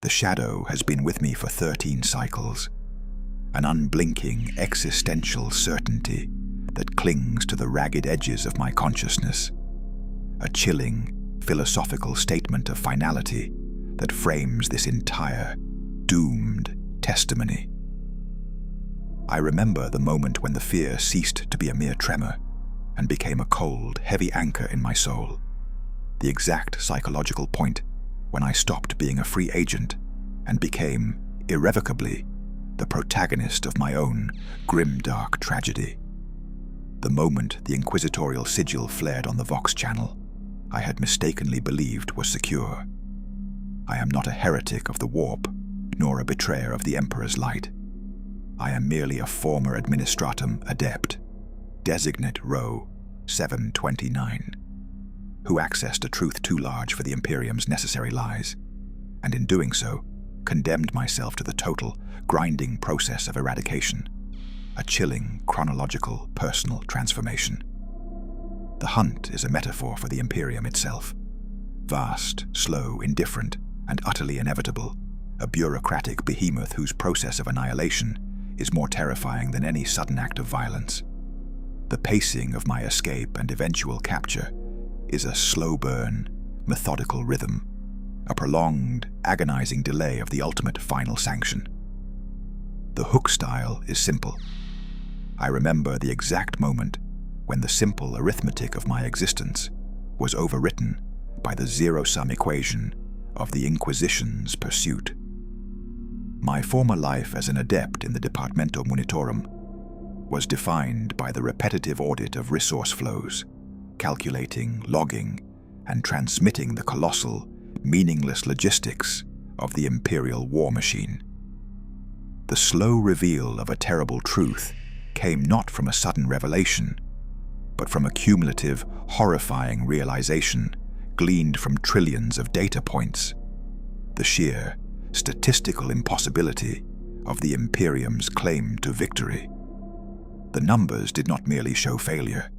The shadow has been with me for 13 cycles, an unblinking existential certainty that clings to the ragged edges of my consciousness, a chilling, philosophical statement of finality that frames this entire, doomed testimony. I remember the moment when the fear ceased to be a mere tremor and became a cold, heavy anchor in my soul, the exact psychological point when I stopped being a free agent and became, irrevocably, the protagonist of my own grimdark tragedy. The moment the inquisitorial sigil flared on the Vox channel, I had mistakenly believed was secure. I am not a heretic of the warp, nor a betrayer of the Emperor's light. I am merely a former administratum adept, designate row 729, who accessed a truth too large for the Imperium's necessary lies, and in doing so, condemned myself to the total, grinding process of eradication, a chilling, chronological, personal transformation. The hunt is a metaphor for the Imperium itself. Vast, slow, indifferent, and utterly inevitable, a bureaucratic behemoth whose process of annihilation is more terrifying than any sudden act of violence. The pacing of my escape and eventual capture is a slow burn, methodical rhythm, a prolonged, agonizing delay of the ultimate final sanction. The hook style is simple. I remember the exact moment when the simple arithmetic of my existence was overwritten by the zero-sum equation of the Inquisition's pursuit. My former life as an adept in the Departamento Munitorum was defined by the repetitive audit of resource flows, calculating, logging, and transmitting the colossal, meaningless logistics of the imperial war machine. The slow reveal of a terrible truth came not from a sudden revelation, but from a cumulative, horrifying realization gleaned from trillions of data points. The sheer, statistical impossibility of the Imperium's claim to victory. The numbers did not merely show failure.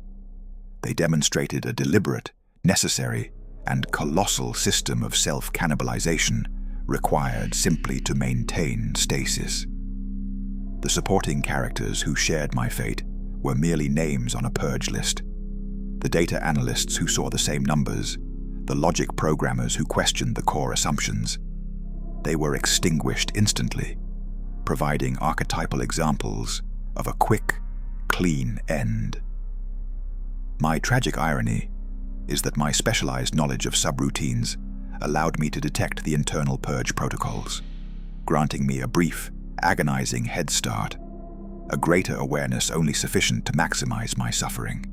They demonstrated a deliberate, necessary, and colossal system of self-cannibalization required simply to maintain stasis. The supporting characters who shared my fate were merely names on a purge list. The data analysts who saw the same numbers, the logic programmers who questioned the core assumptions, they were extinguished instantly, providing archetypal examples of a quick, clean end. My tragic irony is that my specialized knowledge of subroutines allowed me to detect the internal purge protocols, granting me a brief, agonizing head start, a greater awareness only sufficient to maximize my suffering.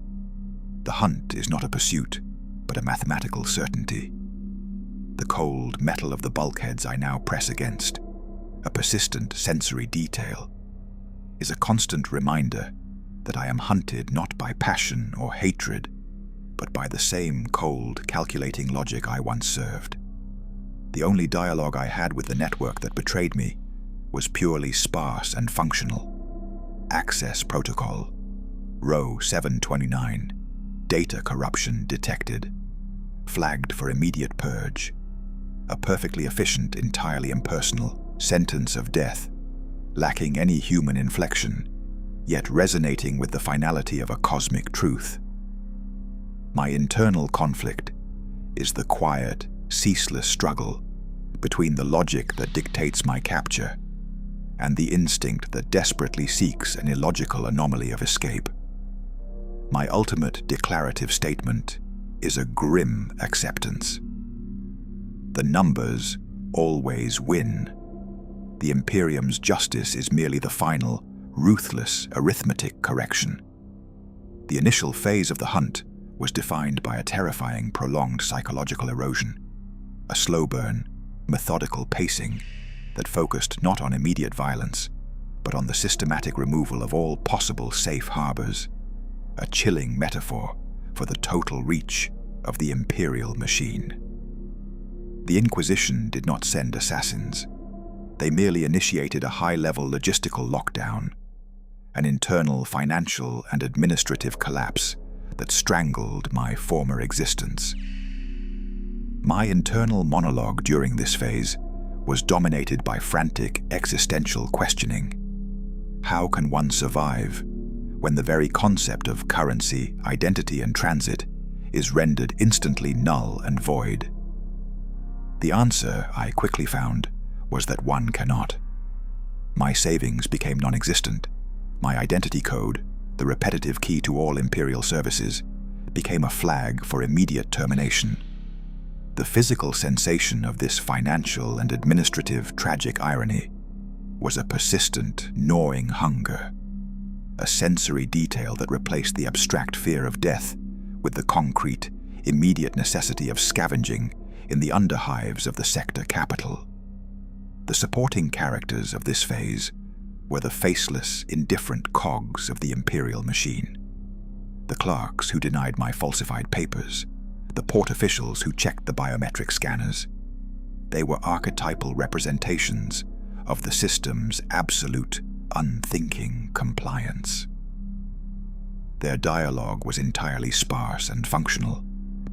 The hunt is not a pursuit, but a mathematical certainty. The cold metal of the bulkheads I now press against, a persistent sensory detail, is a constant reminder that I am hunted not by passion or hatred, but by the same cold, calculating logic I once served. The only dialogue I had with the network that betrayed me was purely sparse and functional. Access protocol, row 729, data corruption detected, flagged for immediate purge, a perfectly efficient, entirely impersonal sentence of death, lacking any human inflection, yet resonating with the finality of a cosmic truth. My internal conflict is the quiet, ceaseless struggle between the logic that dictates my capture and the instinct that desperately seeks an illogical anomaly of escape. My ultimate declarative statement is a grim acceptance. The numbers always win. The Imperium's justice is merely the final, ruthless arithmetic correction. The initial phase of the hunt was defined by a terrifying, prolonged psychological erosion, a slow burn, methodical pacing that focused not on immediate violence, but on the systematic removal of all possible safe harbors, a chilling metaphor for the total reach of the imperial machine. The Inquisition did not send assassins. They merely initiated a high-level logistical lockdown, an internal financial and administrative collapse that strangled my former existence. My internal monologue during this phase was dominated by frantic existential questioning. How can one survive when the very concept of currency, identity, and transit is rendered instantly null and void? The answer, I quickly found, was that one cannot. My savings became non-existent. My identity code, the repetitive key to all Imperial services, became a flag for immediate termination. The physical sensation of this financial and administrative tragic irony was a persistent, gnawing hunger, a sensory detail that replaced the abstract fear of death with the concrete, immediate necessity of scavenging in the underhives of the sector capital. The supporting characters of this phase were the faceless, indifferent cogs of the Imperial machine. The clerks who denied my falsified papers, the port officials who checked the biometric scanners. They were archetypal representations of the system's absolute, unthinking compliance. Their dialogue was entirely sparse and functional,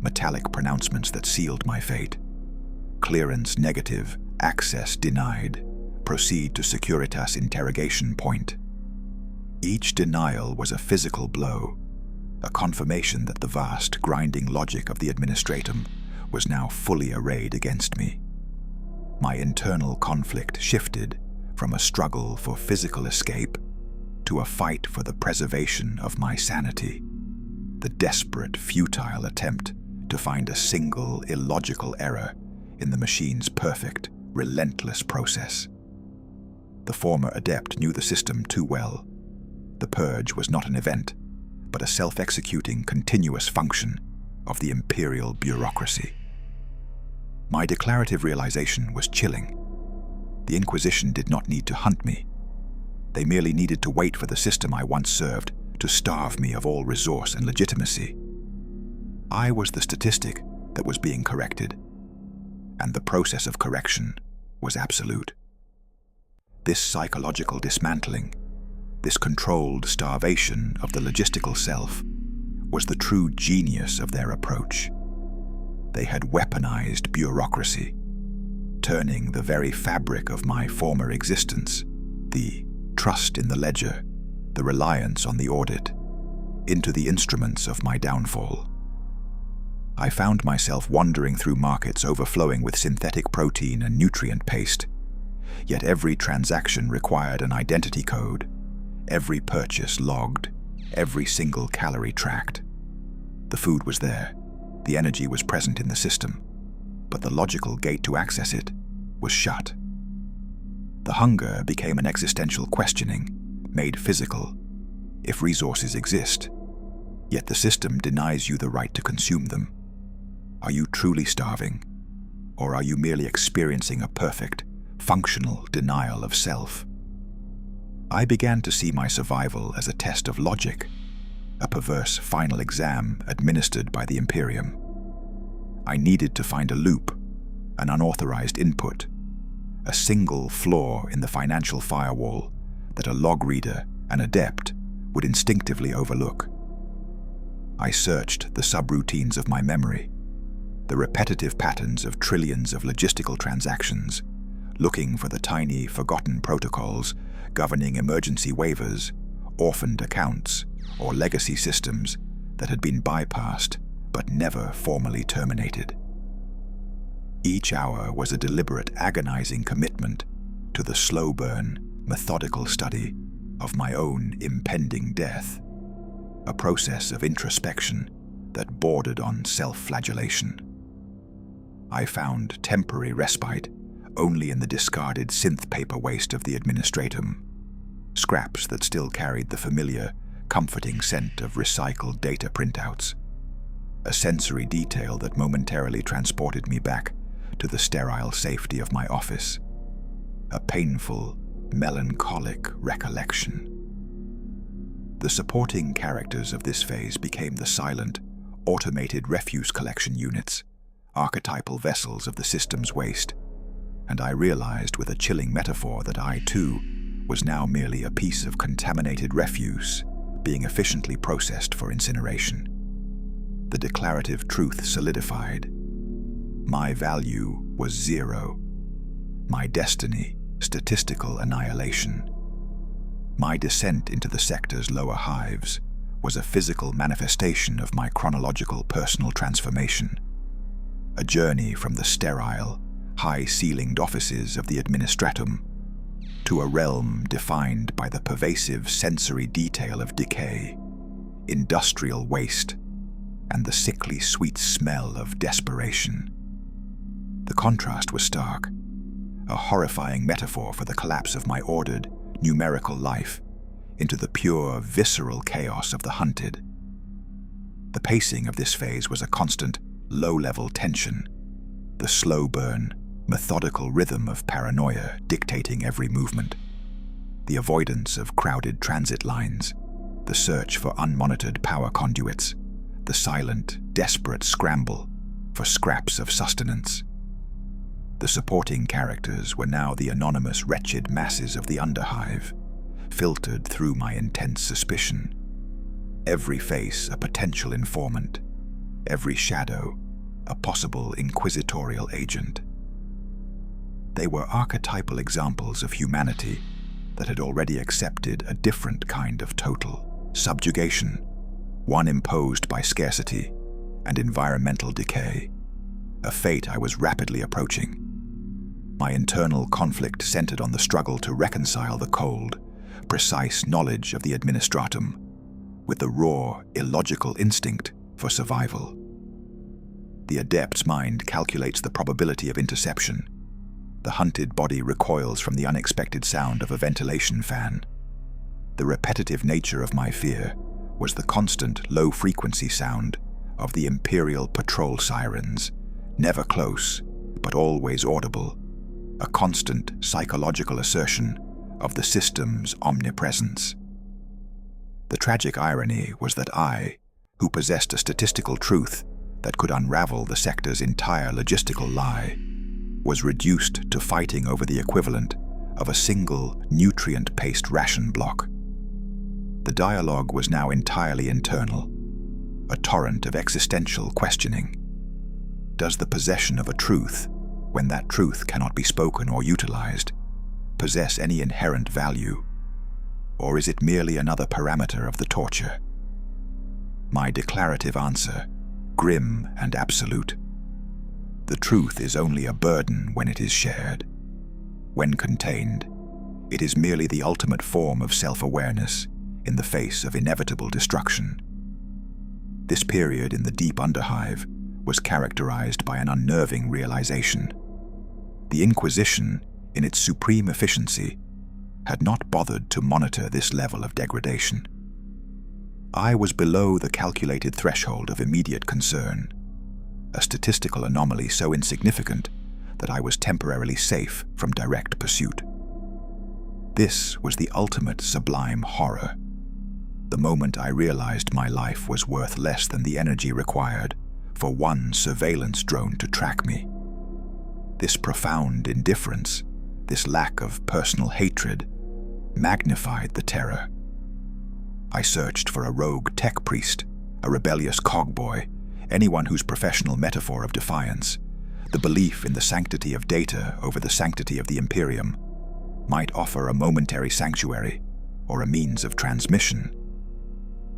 metallic pronouncements that sealed my fate. Clearance negative, access denied, proceed to Securitas interrogation point. Each denial was a physical blow, a confirmation that the vast, grinding logic of the administratum was now fully arrayed against me. My internal conflict shifted from a struggle for physical escape to a fight for the preservation of my sanity, the desperate, futile attempt to find a single, illogical error in the machine's perfect, relentless process. The former adept knew the system too well. The purge was not an event, but a self-executing, continuous function of the Imperial bureaucracy. My declarative realization was chilling. The Inquisition did not need to hunt me. They merely needed to wait for the system I once served to starve me of all resource and legitimacy. I was the statistic that was being corrected, and the process of correction was absolute. This psychological dismantling, this controlled starvation of the logistical self, was the true genius of their approach. They had weaponized bureaucracy, turning the very fabric of my former existence, the trust in the ledger, the reliance on the audit, into the instruments of my downfall. I found myself wandering through markets overflowing with synthetic protein and nutrient paste, yet every transaction required an identity code, every purchase logged, every single calorie tracked. The food was there, the energy was present in the system, but the logical gate to access it was shut. The hunger became an existential questioning, made physical. If resources exist, yet the system denies you the right to consume them, are you truly starving, or are you merely experiencing a perfect, functional denial of self? I began to see my survival as a test of logic, a perverse final exam administered by the Imperium. I needed to find a loop, an unauthorized input, a single flaw in the financial firewall that a log reader, an adept, would instinctively overlook. I searched the subroutines of my memory, the repetitive patterns of trillions of logistical transactions, looking for the tiny, forgotten protocols governing emergency waivers, orphaned accounts, or legacy systems that had been bypassed but never formally terminated. Each hour was a deliberate, agonizing commitment to the slow burn, methodical study of my own impending death, a process of introspection that bordered on self-flagellation. I found temporary respite only in the discarded synth paper waste of the administratum, scraps that still carried the familiar, comforting scent of recycled data printouts, a sensory detail that momentarily transported me back to the sterile safety of my office, a painful, melancholic recollection. The supporting characters of this phase became the silent, automated refuse collection units, archetypal vessels of the system's waste, and I realized with a chilling metaphor that I, too, was now merely a piece of contaminated refuse being efficiently processed for incineration. The declarative truth solidified. My value was zero. my destiny, statistical annihilation. My descent into the sector's lower hives was a physical manifestation of my chronological personal transformation, a journey from the sterile, high-ceilinged offices of the administratum to a realm defined by the pervasive sensory detail of decay, industrial waste, and the sickly sweet smell of desperation. The contrast was stark, a horrifying metaphor for the collapse of my ordered, numerical life into the pure, visceral chaos of the hunted. The pacing of this phase was a constant, low-level tension, the slow burn, methodical rhythm of paranoia dictating every movement, the avoidance of crowded transit lines, the search for unmonitored power conduits, the silent, desperate scramble for scraps of sustenance. The supporting characters were now the anonymous, wretched masses of the underhive, filtered through my intense suspicion. Every face a potential informant, every shadow a possible inquisitorial agent. They were archetypal examples of humanity that had already accepted a different kind of total subjugation, one imposed by scarcity and environmental decay, a fate I was rapidly approaching. My internal conflict centered on the struggle to reconcile the cold, precise knowledge of the administratum with the raw, illogical instinct for survival. The adept's mind calculates the probability of interception. The hunted body recoils from the unexpected sound of a ventilation fan. The repetitive nature of my fear was the constant, low-frequency sound of the Imperial patrol sirens, never close, but always audible, a constant psychological assertion of the system's omnipresence. The tragic irony was that I, who possessed a statistical truth that could unravel the sector's entire logistical lie, was reduced to fighting over the equivalent of a single nutrient-paced ration block. The dialogue was now entirely internal, a torrent of existential questioning. Does the possession of a truth, when that truth cannot be spoken or utilized, possess any inherent value, or is it merely another parameter of the torture? My declarative answer, grim and absolute. The truth is only a burden when it is shared. When contained, it is merely the ultimate form of self-awareness in the face of inevitable destruction. This period in the deep underhive was characterized by an unnerving realization. The Inquisition, in its supreme efficiency, had not bothered to monitor this level of degradation. I was below the calculated threshold of immediate concern, a statistical anomaly so insignificant that I was temporarily safe from direct pursuit. This was the ultimate sublime horror. The moment I realized my life was worth less than the energy required for one surveillance drone to track me. This profound indifference, this lack of personal hatred, magnified the terror. I searched for a rogue tech priest, a rebellious cogboy, anyone whose professional metaphor of defiance, the belief in the sanctity of data over the sanctity of the Imperium, might offer a momentary sanctuary or a means of transmission.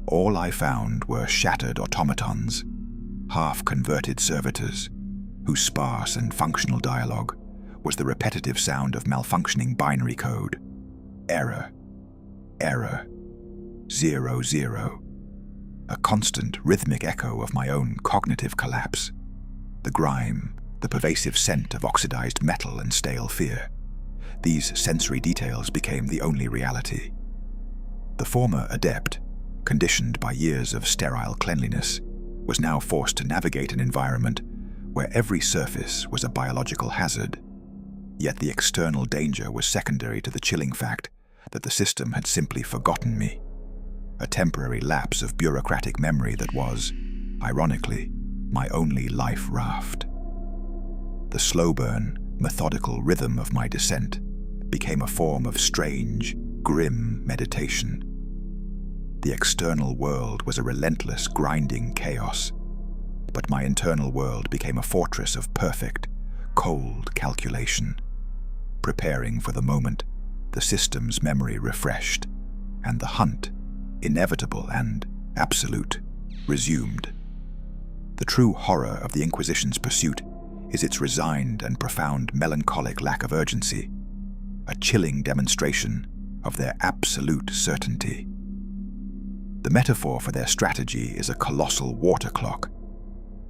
All I found were shattered automatons, half-converted servitors, whose sparse and functional dialogue was the repetitive sound of malfunctioning binary code. Error, error, 0, 0. A constant rhythmic echo of my own cognitive collapse. The grime, the pervasive scent of oxidized metal and stale fear. These sensory details became the only reality. The former adept, conditioned by years of sterile cleanliness, was now forced to navigate an environment where every surface was a biological hazard. Yet the external danger was secondary to the chilling fact that the system had simply forgotten me, a temporary lapse of bureaucratic memory that was, ironically, my only life raft. The slow burn, methodical rhythm of my descent became a form of strange, grim meditation. The external world was a relentless, grinding chaos, but my internal world became a fortress of perfect, cold calculation. preparing for the moment the system's memory refreshed, and the hunt, inevitable and absolute, resumed. The true horror of the Inquisition's pursuit is its resigned and profound melancholic lack of urgency, a chilling demonstration of their absolute certainty. The metaphor for their strategy is a colossal water clock.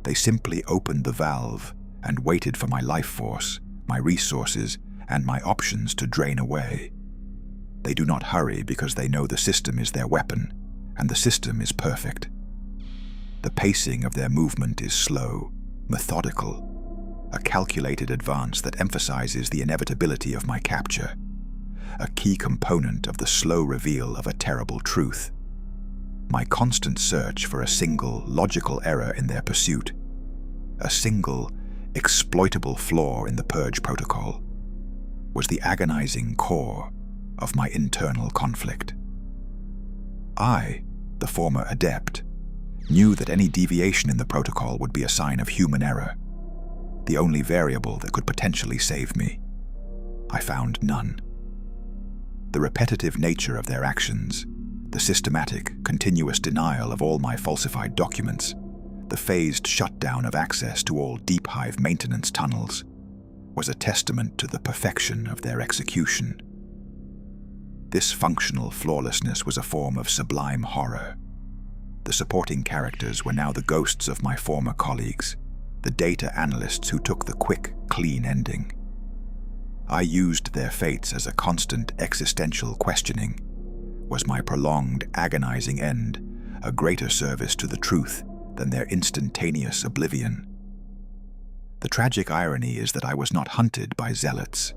They simply opened the valve and waited for my life force, my resources, and my options to drain away. They do not hurry because they know the system is their weapon, and the system is perfect. The pacing of their movement is slow, methodical, a calculated advance that emphasizes the inevitability of my capture, a key component of the slow reveal of a terrible truth. My constant search for a single logical error in their pursuit, a single exploitable flaw in the purge protocol, was the agonizing core of my internal conflict. I, the former adept, knew that any deviation in the protocol would be a sign of human error, the only variable that could potentially save me. I found none. The repetitive nature of their actions, the systematic, continuous denial of all my falsified documents, the phased shutdown of access to all deep hive maintenance tunnels, was a testament to the perfection of their execution. This functional flawlessness was a form of sublime horror. The supporting characters were now the ghosts of my former colleagues, the data analysts who took the quick, clean ending. I used their fates as a constant existential questioning. Was my prolonged, agonizing end a greater service to the truth than their instantaneous oblivion? The tragic irony is that I was not hunted by zealots,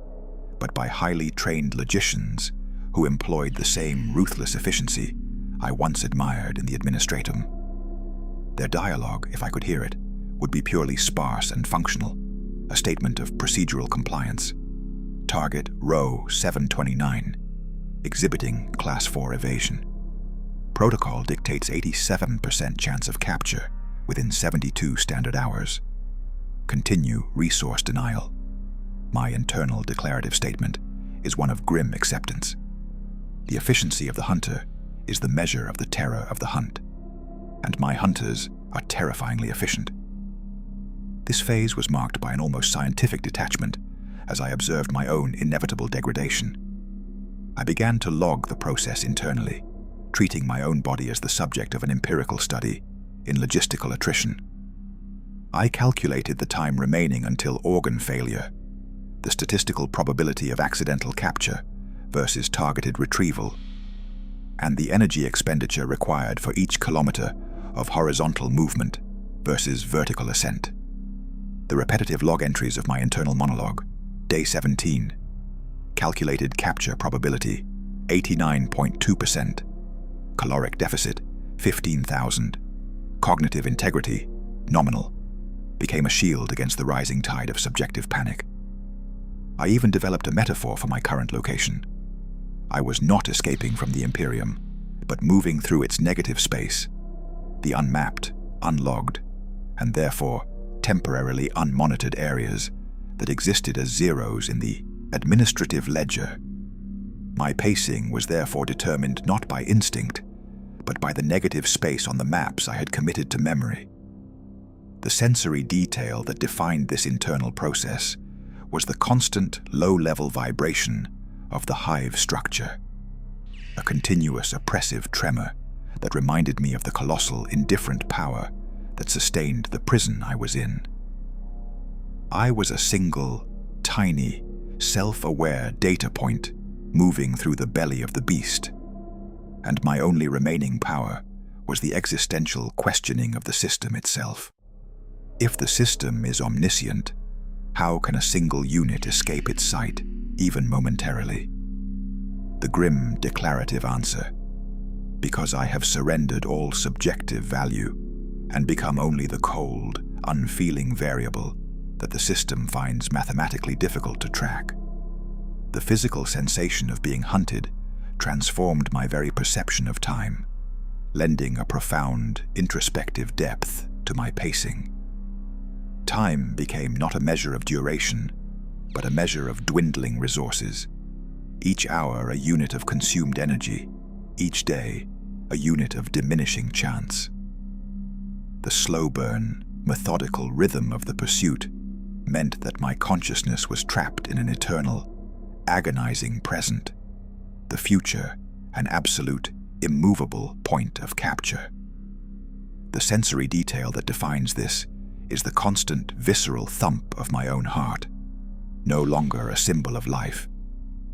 but by highly trained logicians who employed the same ruthless efficiency I once admired in the administratum. Their dialogue, if I could hear it, would be purely sparse and functional, a statement of procedural compliance. Target row 729, exhibiting class 4 evasion. Protocol dictates 87% chance of capture within 72 standard hours. Continue resource denial. My internal declarative statement is one of grim acceptance. The efficiency of the hunter is the measure of the terror of the hunt, and my hunters are terrifyingly efficient. This phase was marked by an almost scientific detachment as I observed my own inevitable degradation. I began to log the process internally, treating my own body as the subject of an empirical study in logistical attrition. I calculated the time remaining until organ failure, the statistical probability of accidental capture versus targeted retrieval, and the energy expenditure required for each kilometer of horizontal movement versus vertical ascent. The repetitive log entries of my internal monologue, Day 17, calculated capture probability 89.2%, caloric deficit 15,000, cognitive integrity nominal, became a shield against the rising tide of subjective panic. I even developed a metaphor for my current location. I was not escaping from the Imperium, but moving through its negative space, the unmapped, unlogged, and therefore temporarily unmonitored areas that existed as zeros in the administrative ledger. My pacing was therefore determined not by instinct, but by the negative space on the maps I had committed to memory. The sensory detail that defined this internal process was the constant low-level vibration of the hive structure, a continuous oppressive tremor that reminded me of the colossal indifferent power that sustained the prison I was in. I was a single, tiny, self-aware data point moving through the belly of the beast, and my only remaining power was the existential questioning of the system itself. If the system is omniscient, how can a single unit escape its sight, even momentarily? The grim declarative answer: because I have surrendered all subjective value and become only the cold, unfeeling variable that the system finds mathematically difficult to track. The physical sensation of being hunted transformed my very perception of time, lending a profound, introspective depth to my pacing. Time became not a measure of duration, but a measure of dwindling resources. Each hour a unit of consumed energy, each day a unit of diminishing chance. The slow burn, methodical rhythm of the pursuit meant that my consciousness was trapped in an eternal, agonizing present, the future an absolute, immovable point of capture. The sensory detail that defines this is the constant, visceral thump of my own heart, no longer a symbol of life,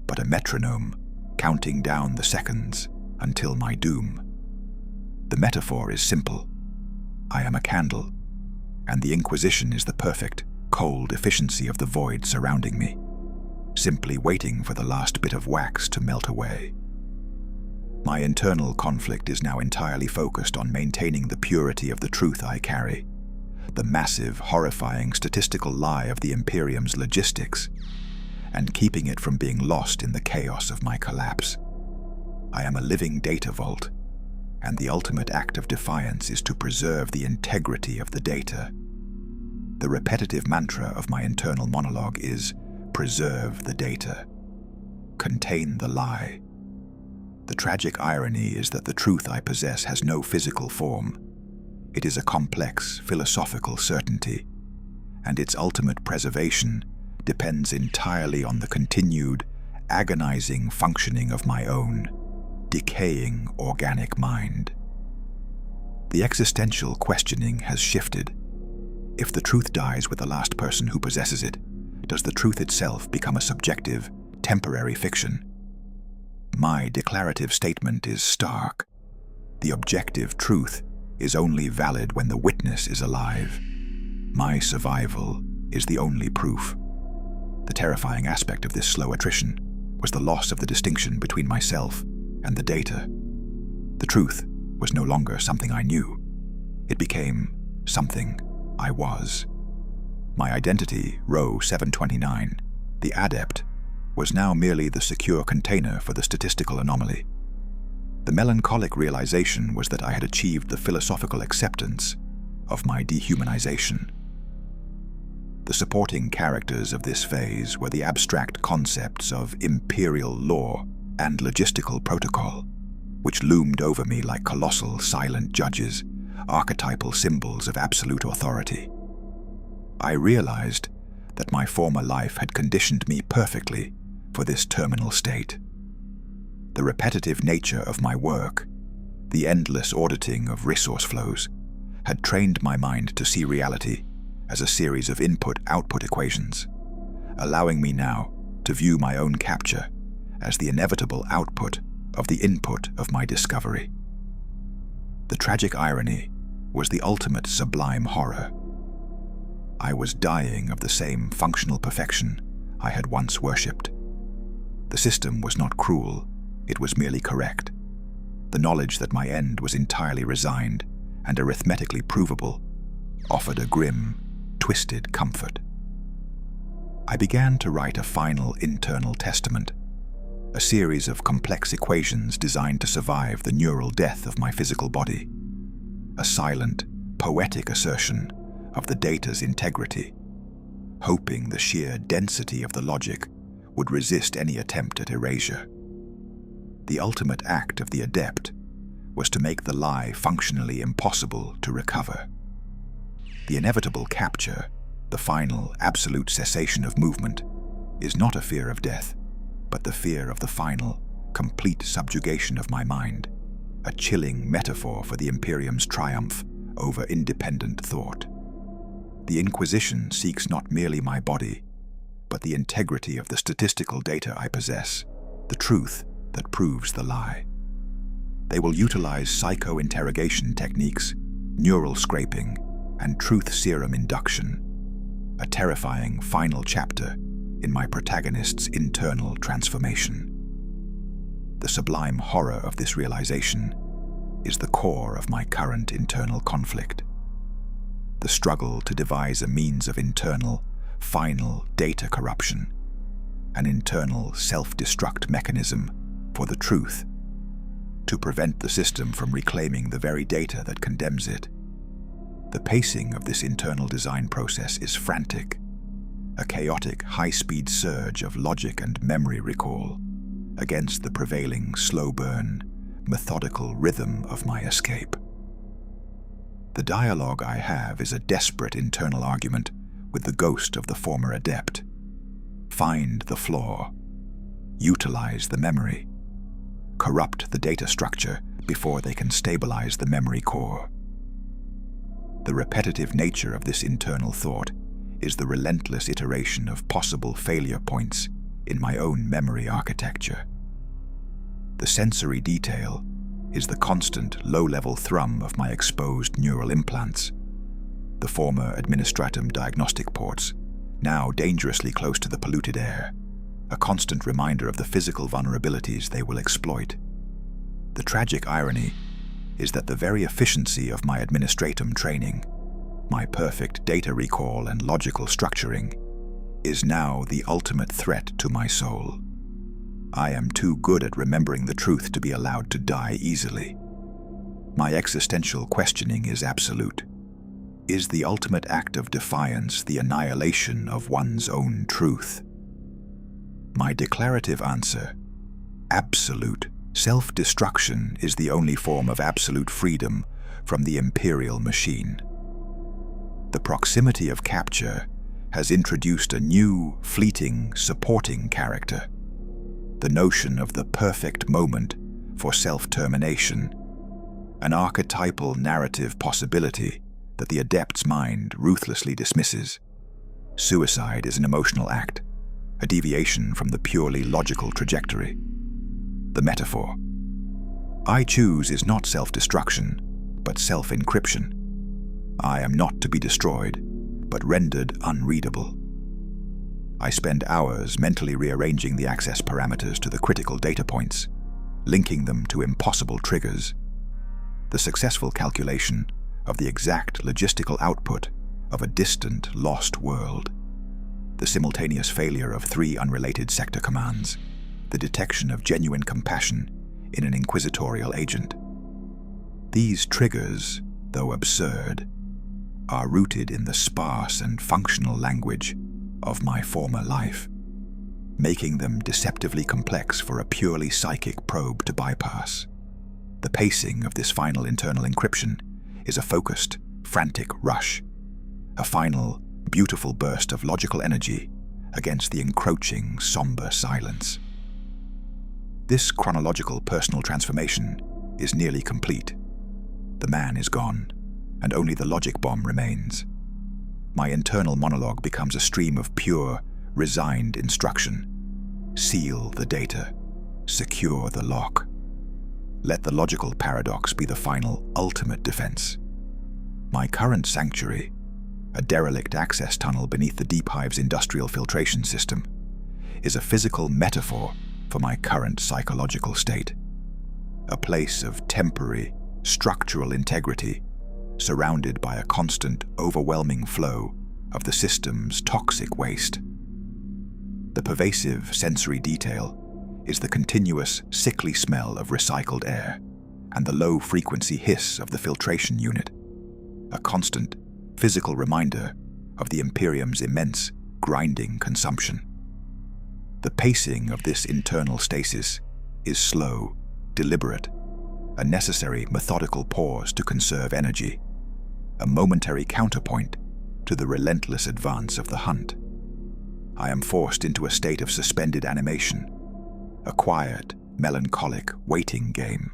but a metronome counting down the seconds until my doom. The metaphor is simple. I am a candle, and the Inquisition is the perfect, cold efficiency of the void surrounding me, simply waiting for the last bit of wax to melt away. My internal conflict is now entirely focused on maintaining the purity of the truth I carry, the massive, horrifying statistical lie of the Imperium's logistics, and keeping it from being lost in the chaos of my collapse. I am a living data vault, and the ultimate act of defiance is to preserve the integrity of the data. The repetitive mantra of my internal monologue is, preserve the data, contain the lie. The tragic irony is that the truth I possess has no physical form. It is a complex, philosophical certainty, and its ultimate preservation depends entirely on the continued, agonizing functioning of my own, decaying organic mind. The existential questioning has shifted. If the truth dies with the last person who possesses it, does the truth itself become a subjective, temporary fiction? My declarative statement is stark. The objective truth is only valid when the witness is alive. My survival is the only proof. The terrifying aspect of this slow attrition was the loss of the distinction between myself and the data. The truth was no longer something I knew. It became something I was. My identity, row 729, the adept, was now merely the secure container for the statistical anomaly. The melancholic realization was that I had achieved the philosophical acceptance of my dehumanization. The supporting characters of this phase were the abstract concepts of imperial law and logistical protocol, which loomed over me like colossal silent judges, archetypal symbols of absolute authority. I realized that my former life had conditioned me perfectly for this terminal state. The repetitive nature of my work, the endless auditing of resource flows, had trained my mind to see reality as a series of input-output equations, allowing me now to view my own capture as the inevitable output of the input of my discovery. The tragic irony was the ultimate sublime horror. I was dying of the same functional perfection I had once worshipped. The system was not cruel, it was merely correct. The knowledge that my end was entirely resigned and arithmetically provable offered a grim, twisted comfort. I began to write a final internal testament, a series of complex equations designed to survive the neural death of my physical body, a silent, poetic assertion of the data's integrity, hoping the sheer density of the logic would resist any attempt at erasure. The ultimate act of the adept was to make the lie functionally impossible to recover. The inevitable capture, the final, absolute cessation of movement, is not a fear of death, but the fear of the final, complete subjugation of my mind, a chilling metaphor for the Imperium's triumph over independent thought. The Inquisition seeks not merely my body, but the integrity of the statistical data I possess, the truth that proves the lie. They will utilize psycho-interrogation techniques, neural scraping, and truth serum induction, a terrifying final chapter in my protagonist's internal transformation. The sublime horror of this realization is the core of my current internal conflict. The struggle to devise a means of internal, final data corruption, an internal self-destruct mechanism for the truth, to prevent the system from reclaiming the very data that condemns it. The pacing of this internal design process is frantic. a chaotic, high-speed surge of logic and memory recall against the prevailing slow-burn, methodical rhythm of my escape. The dialogue I have is a desperate internal argument with the ghost of the former adept. Find the flaw, utilize the memory, corrupt the data structure before they can stabilize the memory core. The repetitive nature of this internal thought is the relentless iteration of possible failure points in my own memory architecture. The sensory detail is the constant low-level thrum of my exposed neural implants, the former administratum diagnostic ports, now dangerously close to the polluted air, a constant reminder of the physical vulnerabilities they will exploit. The tragic irony is that the very efficiency of my administratum training, my perfect data recall and logical structuring, is now the ultimate threat to my soul. I am too good at remembering the truth to be allowed to die easily. My existential questioning is absolute. Is the ultimate act of defiance the annihilation of one's own truth? My declarative answer: absolute. Self-destruction is the only form of absolute freedom from the imperial machine. The proximity of capture has introduced a new, fleeting, supporting character. The notion of the perfect moment for self-termination, an archetypal narrative possibility that the adept's mind ruthlessly dismisses. Suicide is an emotional act, a deviation from the purely logical trajectory. The metaphor: I choose is not self-destruction, but self-encryption. I am not to be destroyed, but rendered unreadable. I spend hours mentally rearranging the access parameters to the critical data points, linking them to impossible triggers. The successful calculation of the exact logistical output of a distant, lost world. The simultaneous failure of 3 unrelated sector commands. The detection of genuine compassion in an inquisitorial agent. These triggers, though absurd, are rooted in the sparse and functional language of my former life, making them deceptively complex for a purely psychic probe to bypass. The pacing of this final internal encryption is a focused, frantic rush, a final, beautiful burst of logical energy against the encroaching, somber silence. This chronological personal transformation is nearly complete. The man is gone, and only the logic bomb remains. My internal monologue becomes a stream of pure, resigned instruction. Seal the data. Secure the lock. Let the logical paradox be the final, ultimate defense. My current sanctuary, a derelict access tunnel beneath the Deep Hive's industrial filtration system, is a physical metaphor for my current psychological state. A place of temporary, structural integrity, surrounded by a constant, overwhelming flow of the system's toxic waste. The pervasive sensory detail is the continuous, sickly smell of recycled air and the low-frequency hiss of the filtration unit, a constant, physical reminder of the Imperium's immense, grinding consumption. The pacing of this internal stasis is slow, deliberate, a necessary methodical pause to conserve energy, a momentary counterpoint to the relentless advance of the hunt. I am forced into a state of suspended animation, a quiet, melancholic waiting game.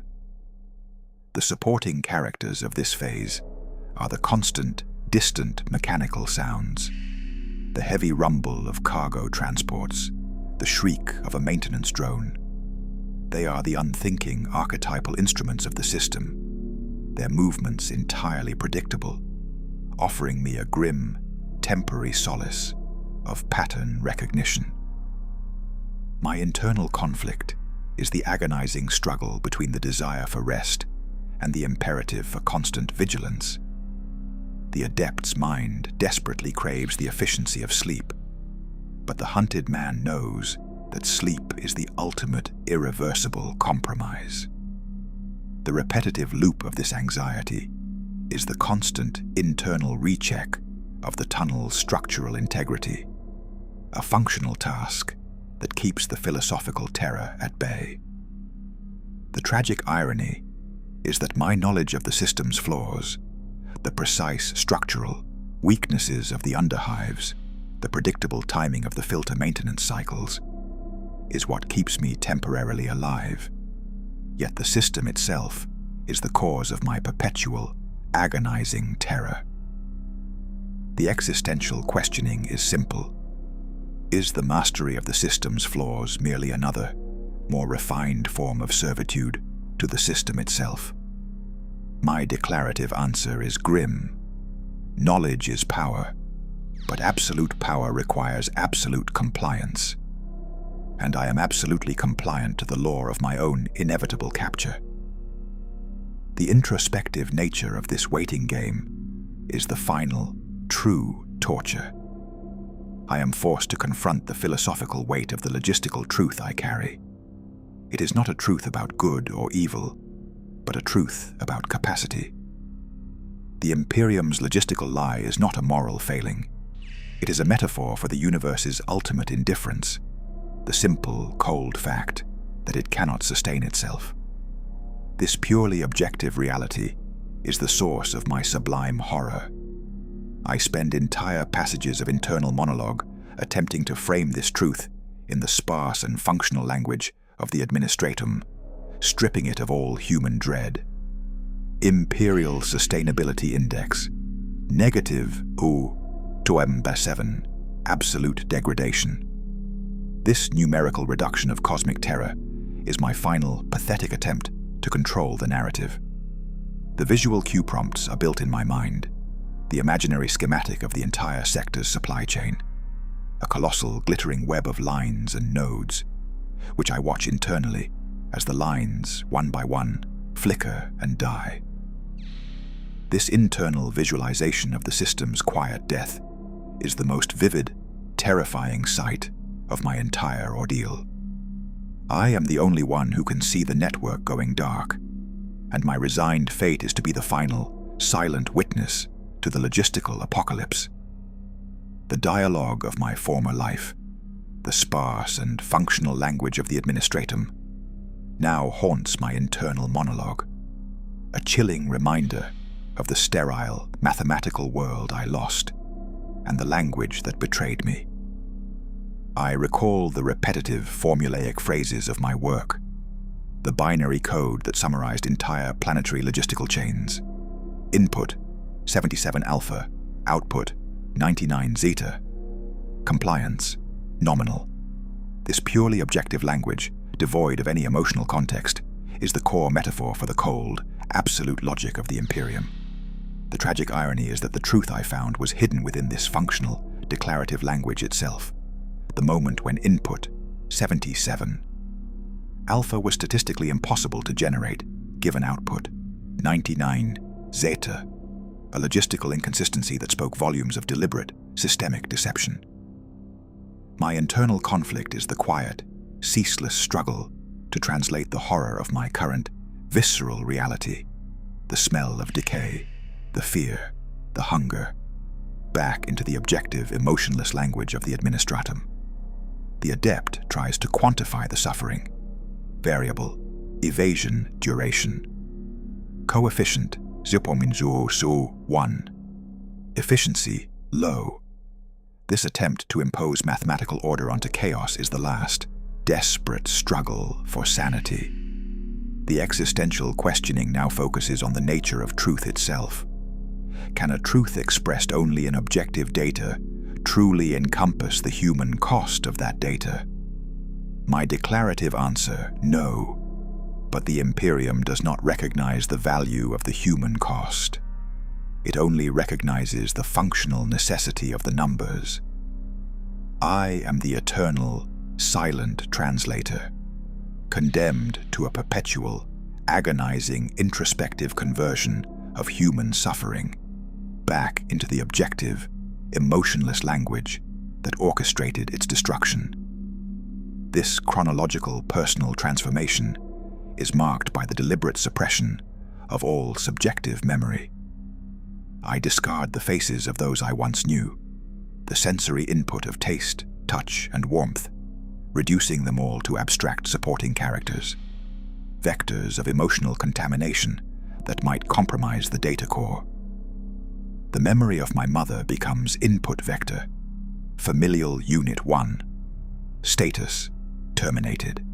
The supporting characters of this phase are the constant, distant mechanical sounds, the heavy rumble of cargo transports, the shriek of a maintenance drone. They are the unthinking archetypal instruments of the system, their movements entirely predictable, offering me a grim, temporary solace of pattern recognition. My internal conflict is the agonizing struggle between the desire for rest and the imperative for constant vigilance. The adept's mind desperately craves the efficiency of sleep, but the hunted man knows that sleep is the ultimate, irreversible compromise. The repetitive loop of this anxiety is the constant internal recheck of the tunnel's structural integrity. a functional task that keeps the philosophical terror at bay. The tragic irony is that my knowledge of the system's flaws, the precise structural weaknesses of the underhives, the predictable timing of the filter maintenance cycles, is what keeps me temporarily alive. Yet the system itself is the cause of my perpetual, agonizing terror. The existential questioning is simple. Is the mastery of the system's flaws merely another, more refined form of servitude to the system itself? My declarative answer is grim. Knowledge is power, but absolute power requires absolute compliance. And I am absolutely compliant to the law of my own inevitable capture. The introspective nature of this waiting game is the final, true torture. I am forced to confront the philosophical weight of the logistical truth I carry. It is not a truth about good or evil, but a truth about capacity. The Imperium's logistical lie is not a moral failing. It is a metaphor for the universe's ultimate indifference, the simple, cold fact that it cannot sustain itself. This purely objective reality is the source of my sublime horror. I spend entire passages of internal monologue attempting to frame this truth in the sparse and functional language of the administratum, stripping it of all human dread. Imperial Sustainability Index, negative -7, absolute degradation. This numerical reduction of cosmic terror is my final, pathetic attempt to control the narrative. The visual cue prompts are built in my mind, the imaginary schematic of the entire sector's supply chain, a colossal, glittering web of lines and nodes, which I watch internally as the lines, one by one, flicker and die. This internal visualization of the system's quiet death is the most vivid, terrifying sight of my entire ordeal. I am the only one who can see the network going dark, and my resigned fate is to be the final, silent witness to the logistical apocalypse. The dialogue of my former life, the sparse and functional language of the administratum, now haunts my internal monologue, a chilling reminder of the sterile, mathematical world I lost, and the language that betrayed me. I recall the repetitive, formulaic phrases of my work, the binary code that summarized entire planetary logistical chains. Input, 77 alpha, output, 99 zeta. Compliance, nominal. This purely objective language, devoid of any emotional context, is the core metaphor for the cold, absolute logic of the Imperium. The tragic irony is that the truth I found was hidden within this functional, declarative language itself. The moment when input, 77. Alpha was statistically impossible to generate, given output, 99 zeta, a logistical inconsistency that spoke volumes of deliberate, systemic deception. My internal conflict is the quiet, ceaseless struggle to translate the horror of my current, visceral reality, the smell of decay, the fear, the hunger, back into the objective, emotionless language of the administratum. The adept tries to quantify the suffering. Variable, evasion, duration. Coefficient, 0.01. Efficiency, low. This attempt to impose mathematical order onto chaos is the last, desperate struggle for sanity. The existential questioning now focuses on the nature of truth itself. Can a truth expressed only in objective data truly encompass the human cost of that data? My declarative answer, no. But the Imperium does not recognize the value of the human cost. It only recognizes the functional necessity of the numbers. I am the eternal, silent translator, condemned to a perpetual, agonizing, introspective conversion of human suffering back into the objective, emotionless language that orchestrated its destruction. This chronological, personal transformation is marked by the deliberate suppression of all subjective memory. I discard the faces of those I once knew, the sensory input of taste, touch, and warmth, reducing them all to abstract supporting characters, vectors of emotional contamination that might compromise the data core. The memory of my mother becomes input vector, familial unit 1, status terminated.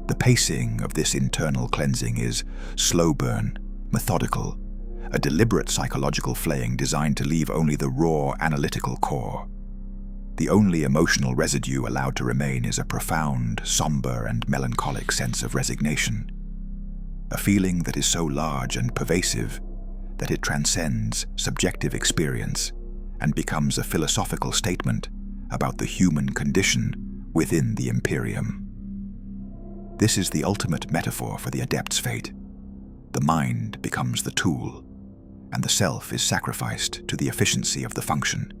The pacing of this internal cleansing is slow burn, methodical, a deliberate psychological flaying designed to leave only the raw analytical core. The only emotional residue allowed to remain is a profound, somber, and melancholic sense of resignation, a feeling that is so large and pervasive that it transcends subjective experience and becomes a philosophical statement about the human condition within the Imperium. This is the ultimate metaphor for the adept's fate. The mind becomes the tool, and the self is sacrificed to the efficiency of the function.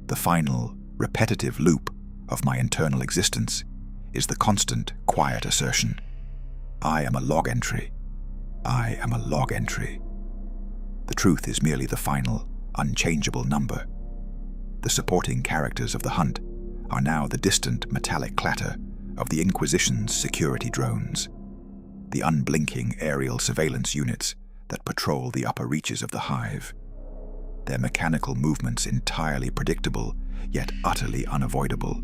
The final, repetitive loop of my internal existence is the constant, quiet assertion, I am a log entry. I am a log entry. The truth is merely the final, unchangeable number. The supporting characters of the hunt are now the distant metallic clatter of the Inquisition's security drones, the unblinking aerial surveillance units that patrol the upper reaches of the hive, their mechanical movements entirely predictable, yet utterly unavoidable.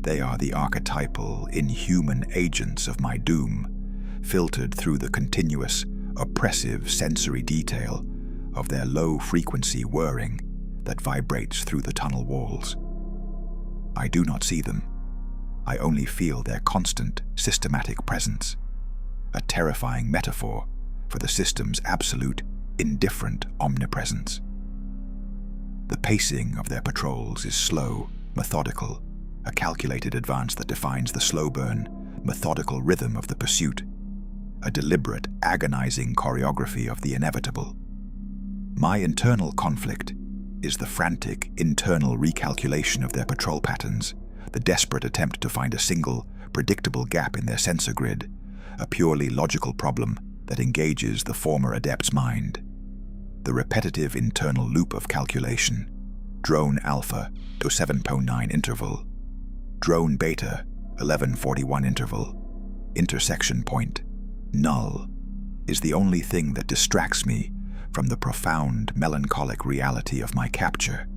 They are the archetypal, inhuman agents of my doom, filtered through the continuous, oppressive sensory detail of their low-frequency whirring that vibrates through the tunnel walls. I do not see them. I only feel their constant, systematic presence, a terrifying metaphor for the system's absolute, indifferent omnipresence. The pacing of their patrols is slow, methodical, a calculated advance that defines the slow burn, methodical rhythm of the pursuit, a deliberate, agonizing choreography of the inevitable. My internal conflict is the frantic, internal recalculation of their patrol patterns, the desperate attempt to find a single, predictable gap in their sensor grid, a purely logical problem that engages the former adept's mind. The repetitive internal loop of calculation, drone alpha, 0709 interval, drone beta, 1141 interval, intersection point, null, is the only thing that distracts me from the profound, melancholic reality of my capture.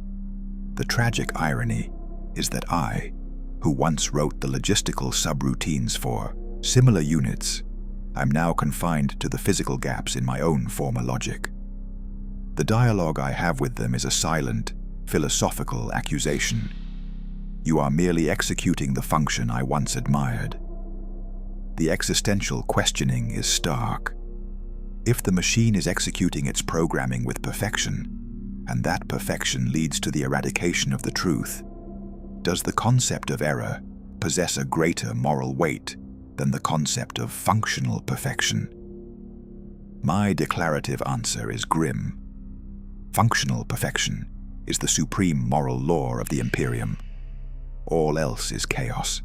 The tragic irony is that I, who once wrote the logistical subroutines for similar units, I'm now confined to the physical gaps in my own former logic. The dialogue I have with them is a silent, philosophical accusation. You are merely executing the function I once admired. The existential questioning is stark. If the machine is executing its programming with perfection, and that perfection leads to the eradication of the truth, does the concept of error possess a greater moral weight than the concept of functional perfection? My declarative answer is grim. Functional perfection is the supreme moral law of the Imperium. All else is chaos.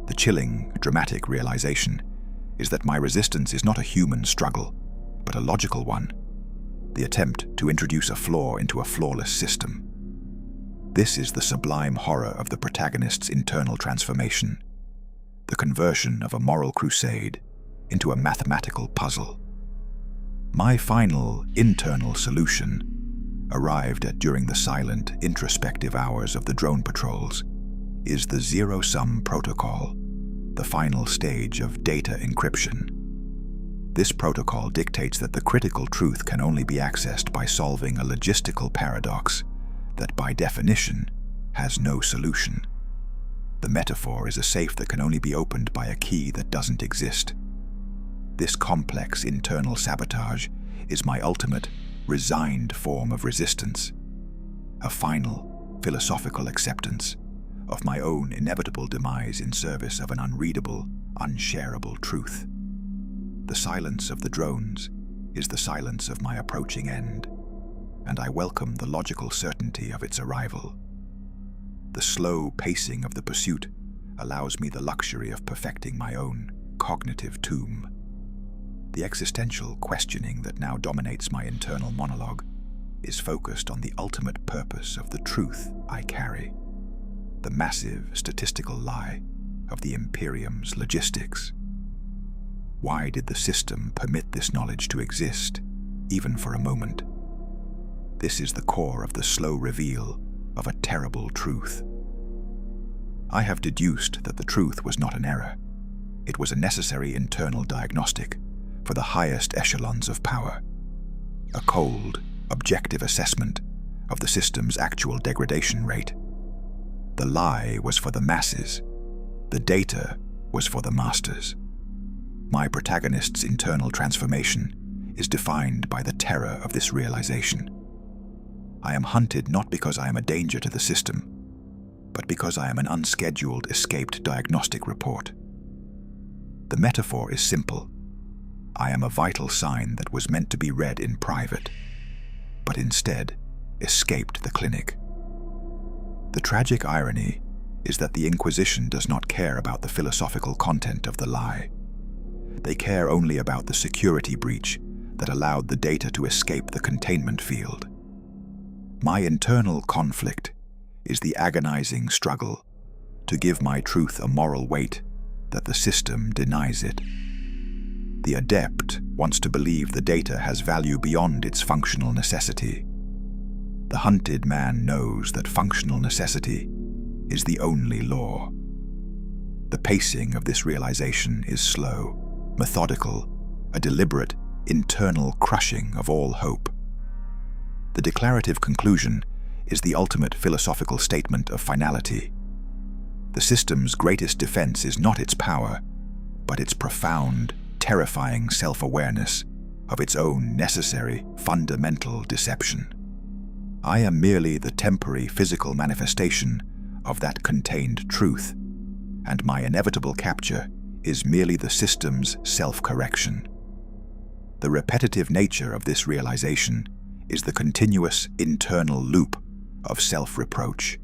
The chilling, dramatic realization is that my resistance is not a human struggle, but a logical one, the attempt to introduce a flaw into a flawless system. This is the sublime horror of the protagonist's internal transformation, the conversion of a moral crusade into a mathematical puzzle. My final, internal solution, arrived at during the silent, introspective hours of the drone patrols, is the zero-sum protocol, the final stage of data encryption. This protocol dictates that the critical truth can only be accessed by solving a logistical paradox that, by definition, has no solution. The metaphor is a safe that can only be opened by a key that doesn't exist. This complex internal sabotage is my ultimate, resigned form of resistance, a final, philosophical acceptance of my own inevitable demise in service of an unreadable, unshareable truth. The silence of the drones is the silence of my approaching end, and I welcome the logical certainty of its arrival. The slow pacing of the pursuit allows me the luxury of perfecting my own cognitive tomb. The existential questioning that now dominates my internal monologue is focused on the ultimate purpose of the truth I carry, the massive statistical lie of the Imperium's logistics. Why did the system permit this knowledge to exist, even for a moment? This is the core of the slow reveal of a terrible truth. I have deduced that the truth was not an error. It was a necessary internal diagnostic for the highest echelons of power, a cold, objective assessment of the system's actual degradation rate. The lie was for the masses. The data was for the masters. My protagonist's internal transformation is defined by the terror of this realization. I am hunted not because I am a danger to the system, but because I am an unscheduled, escaped diagnostic report. The metaphor is simple. I am a vital sign that was meant to be read in private, but instead escaped the clinic. The tragic irony is that the Inquisition does not care about the philosophical content of the lie. They care only about the security breach that allowed the data to escape the containment field. My internal conflict is the agonizing struggle to give my truth a moral weight that the system denies it. The adept wants to believe the data has value beyond its functional necessity. The hunted man knows that functional necessity is the only law. The pacing of this realization is slow, methodical, a deliberate, internal crushing of all hope. The declarative conclusion is the ultimate philosophical statement of finality. The system's greatest defense is not its power, but its profound, terrifying self-awareness of its own necessary, fundamental deception. I am merely the temporary physical manifestation of that contained truth, and my inevitable capture is merely the system's self-correction. The repetitive nature of this realization is the continuous internal loop of self-reproach.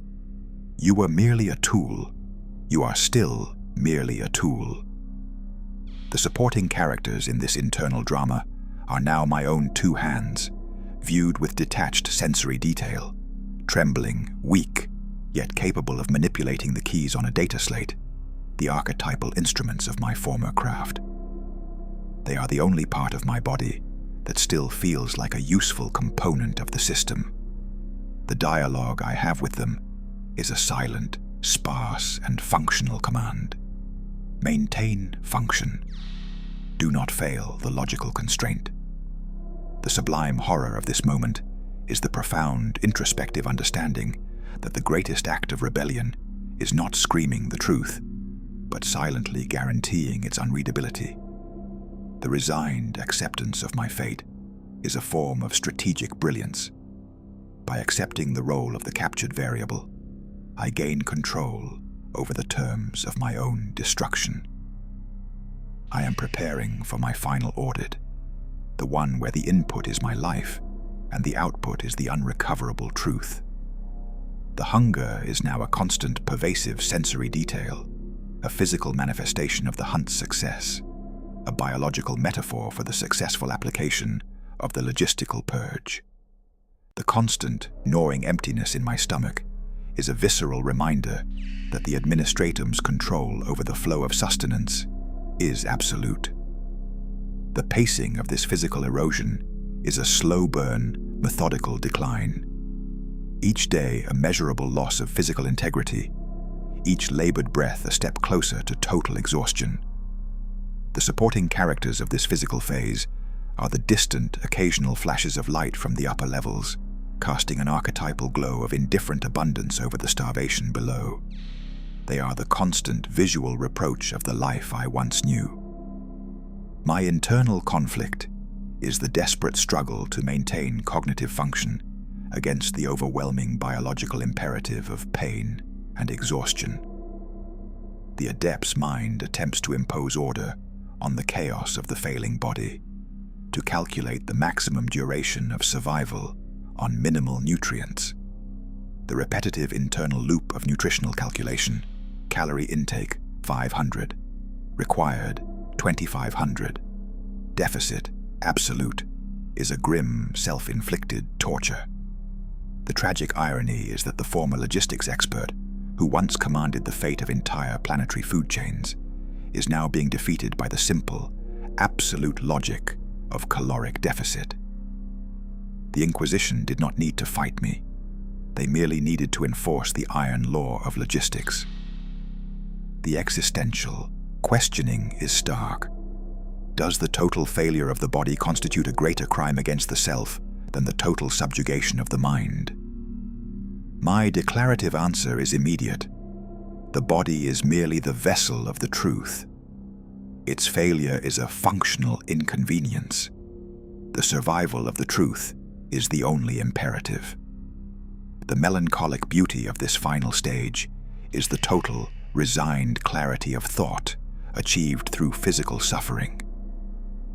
You were merely a tool. You are still merely a tool. The supporting characters in this internal drama are now my own two hands, viewed with detached sensory detail, trembling, weak, yet capable of manipulating the keys on a data slate, the archetypal instruments of my former craft. They are the only part of my body that still feels like a useful component of the system. The dialogue I have with them is a silent, sparse, and functional command. Maintain function. Do not fail the logical constraint. The sublime horror of this moment is the profound, introspective understanding that the greatest act of rebellion is not screaming the truth, but silently guaranteeing its unreadability. The resigned acceptance of my fate is a form of strategic brilliance. By accepting the role of the captured variable, I gain control over the terms of my own destruction. I am preparing for my final audit, the one where the input is my life and the output is the unrecoverable truth. The hunger is now a constant, pervasive sensory detail, a physical manifestation of the hunt's success, a biological metaphor for the successful application of the logistical purge. The constant, gnawing emptiness in my stomach is a visceral reminder that the administratum's control over the flow of sustenance is absolute. The pacing of this physical erosion is a slow burn, methodical decline. Each day a measurable loss of physical integrity, each labored breath a step closer to total exhaustion. The supporting characters of this physical phase are the distant, occasional flashes of light from the upper levels, casting an archetypal glow of indifferent abundance over the starvation below. They are the constant visual reproach of the life I once knew. My internal conflict is the desperate struggle to maintain cognitive function against the overwhelming biological imperative of pain and exhaustion. The adept's mind attempts to impose order on the chaos of the failing body, to calculate the maximum duration of survival on minimal nutrients. The repetitive internal loop of nutritional calculation: calorie intake 500, required 2500, deficit absolute, is a grim, self-inflicted torture. The tragic irony is that the former logistics expert, who once commanded the fate of entire planetary food chains, is now being defeated by the simple, absolute logic of caloric deficit. The Inquisition did not need to fight me. They merely needed to enforce the iron law of logistics. The existential questioning is stark. Does the total failure of the body constitute a greater crime against the self than the total subjugation of the mind? My declarative answer is immediate. The body is merely the vessel of the truth. Its failure is a functional inconvenience. The survival of the truth is the only imperative. The melancholic beauty of this final stage is the total, resigned clarity of thought achieved through physical suffering.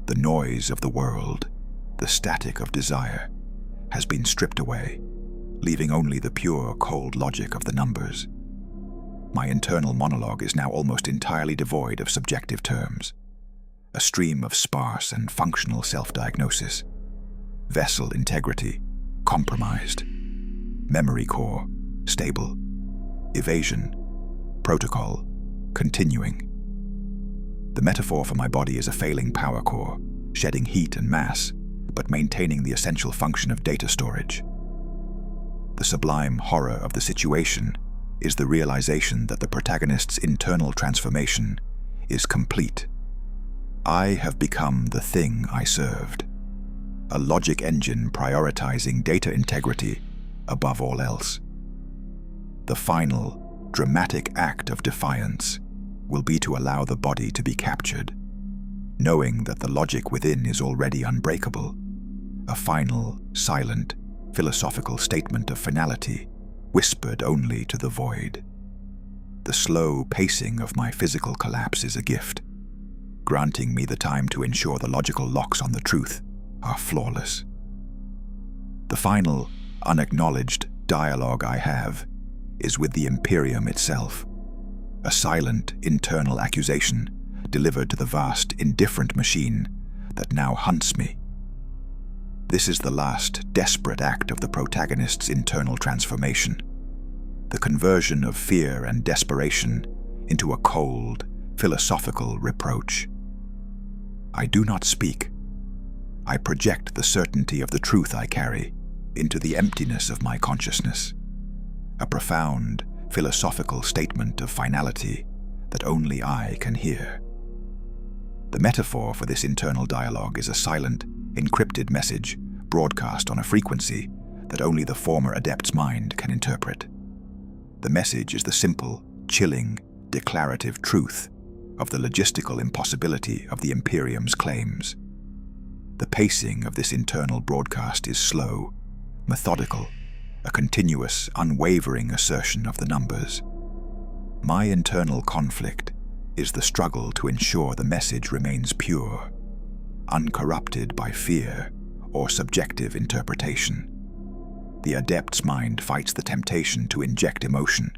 The noise of the world, the static of desire, has been stripped away, leaving only the pure, cold logic of the numbers. My internal monologue is now almost entirely devoid of subjective terms, a stream of sparse and functional self-diagnosis. Vessel integrity, compromised. Memory core, stable. Evasion, protocol, continuing. The metaphor for my body is a failing power core, shedding heat and mass, but maintaining the essential function of data storage. The sublime horror of the situation is the realization that the protagonist's internal transformation is complete. I have become the thing I served, a logic engine prioritizing data integrity above all else. The final, dramatic act of defiance will be to allow the body to be captured, knowing that the logic within is already unbreakable, a final, silent, philosophical statement of finality, whispered only to the void. The slow pacing of my physical collapse is a gift, granting me the time to ensure the logical locks on the truth are flawless. The final, unacknowledged dialogue I have is with the Imperium itself, a silent internal accusation delivered to the vast, indifferent machine that now hunts me. This is the last desperate act of the protagonist's internal transformation, the conversion of fear and desperation into a cold, philosophical reproach. I do not speak. I project the certainty of the truth I carry into the emptiness of my consciousness, a profound, philosophical statement of finality that only I can hear. The metaphor for this internal dialogue is a silent, encrypted message broadcast on a frequency that only the former adept's mind can interpret. The message is the simple, chilling, declarative truth of the logistical impossibility of the Imperium's claims. The pacing of this internal broadcast is slow, methodical, a continuous, unwavering assertion of the numbers. My internal conflict is the struggle to ensure the message remains pure, uncorrupted by fear or subjective interpretation. The adept's mind fights the temptation to inject emotion,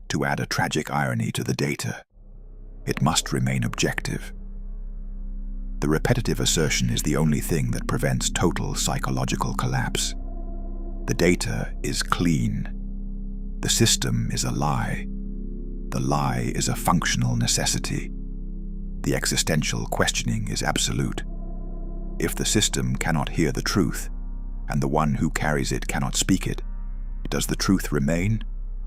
to add a tragic irony to the data. It must remain objective. The repetitive assertion is the only thing that prevents total psychological collapse. The data is clean. The system is a lie. The lie is a functional necessity. The existential questioning is absolute. If the system cannot hear the truth, and the one who carries it cannot speak it, does the truth remain,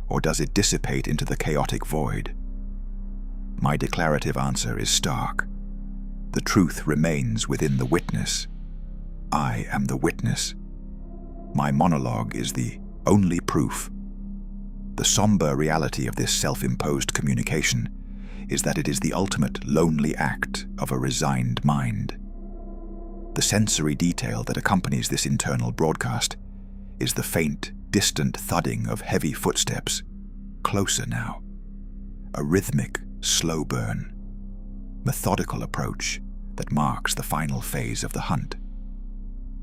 or does it dissipate into the chaotic void? My declarative answer is stark. The truth remains within the witness. I am the witness. My monologue is the only proof. The somber reality of this self-imposed communication is that it is the ultimate lonely act of a resigned mind. The sensory detail that accompanies this internal broadcast is the faint, distant thudding of heavy footsteps, closer now. A rhythmic, slow burn, methodical approach that marks the final phase of the hunt.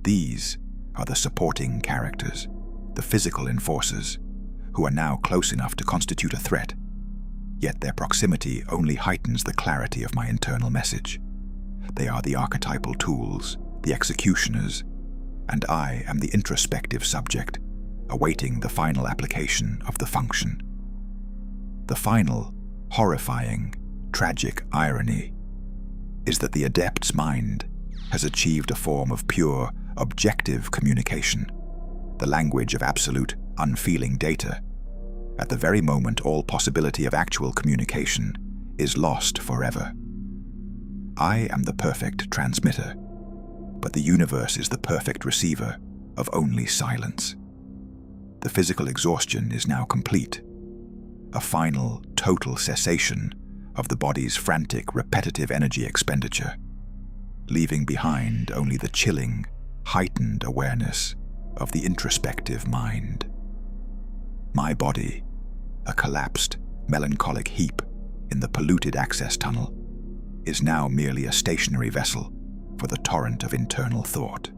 These are the supporting characters, the physical enforcers, who are now close enough to constitute a threat, yet their proximity only heightens the clarity of my internal message. They are the archetypal tools, the executioners, and I am the introspective subject, awaiting the final application of the function. The final, horrifying, tragic irony is that the adept's mind has achieved a form of pure, objective communication, the language of absolute, unfeeling data, at the very moment all possibility of actual communication is lost forever. I am the perfect transmitter, but the universe is the perfect receiver of only silence. The physical exhaustion is now complete, a final, total cessation of the body's frantic, repetitive energy expenditure, leaving behind only the chilling, heightened awareness of the introspective mind. My body, a collapsed, melancholic heap in the polluted access tunnel, is now merely a stationary vessel for the torrent of internal thought.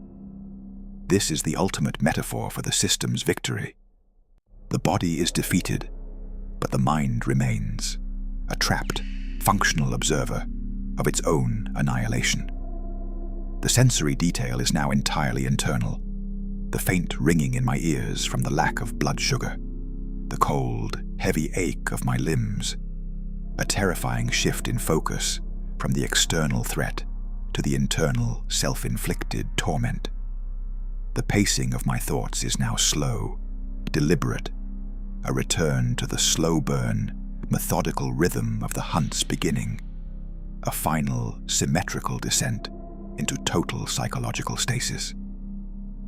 This is the ultimate metaphor for the system's victory. The body is defeated, but the mind remains, a trapped, functional observer of its own annihilation. The sensory detail is now entirely internal, the faint ringing in my ears from the lack of blood sugar, the cold, heavy ache of my limbs, a terrifying shift in focus from the external threat to the internal, self-inflicted torment. The pacing of my thoughts is now slow, deliberate, a return to the slow burn, methodical rhythm of the hunt's beginning, a final, symmetrical descent into total psychological stasis.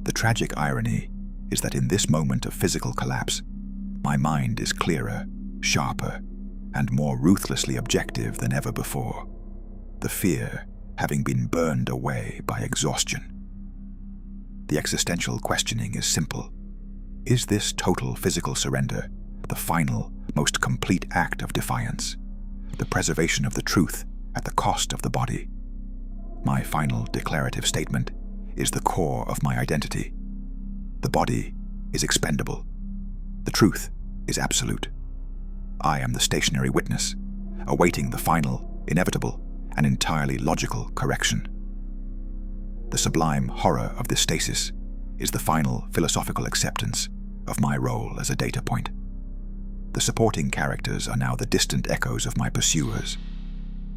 The tragic irony is that in this moment of physical collapse, my mind is clearer, sharper, and more ruthlessly objective than ever before, the fear having been burned away by exhaustion. The existential questioning is simple. Is this total physical surrender the final, most complete act of defiance, the preservation of the truth at the cost of the body? My final declarative statement is the core of my identity. The body is expendable. The truth is absolute. I am the stationary witness, awaiting the final, inevitable, and entirely logical correction. The sublime horror of this stasis is the final philosophical acceptance of my role as a data point. The supporting characters are now the distant echoes of my pursuers,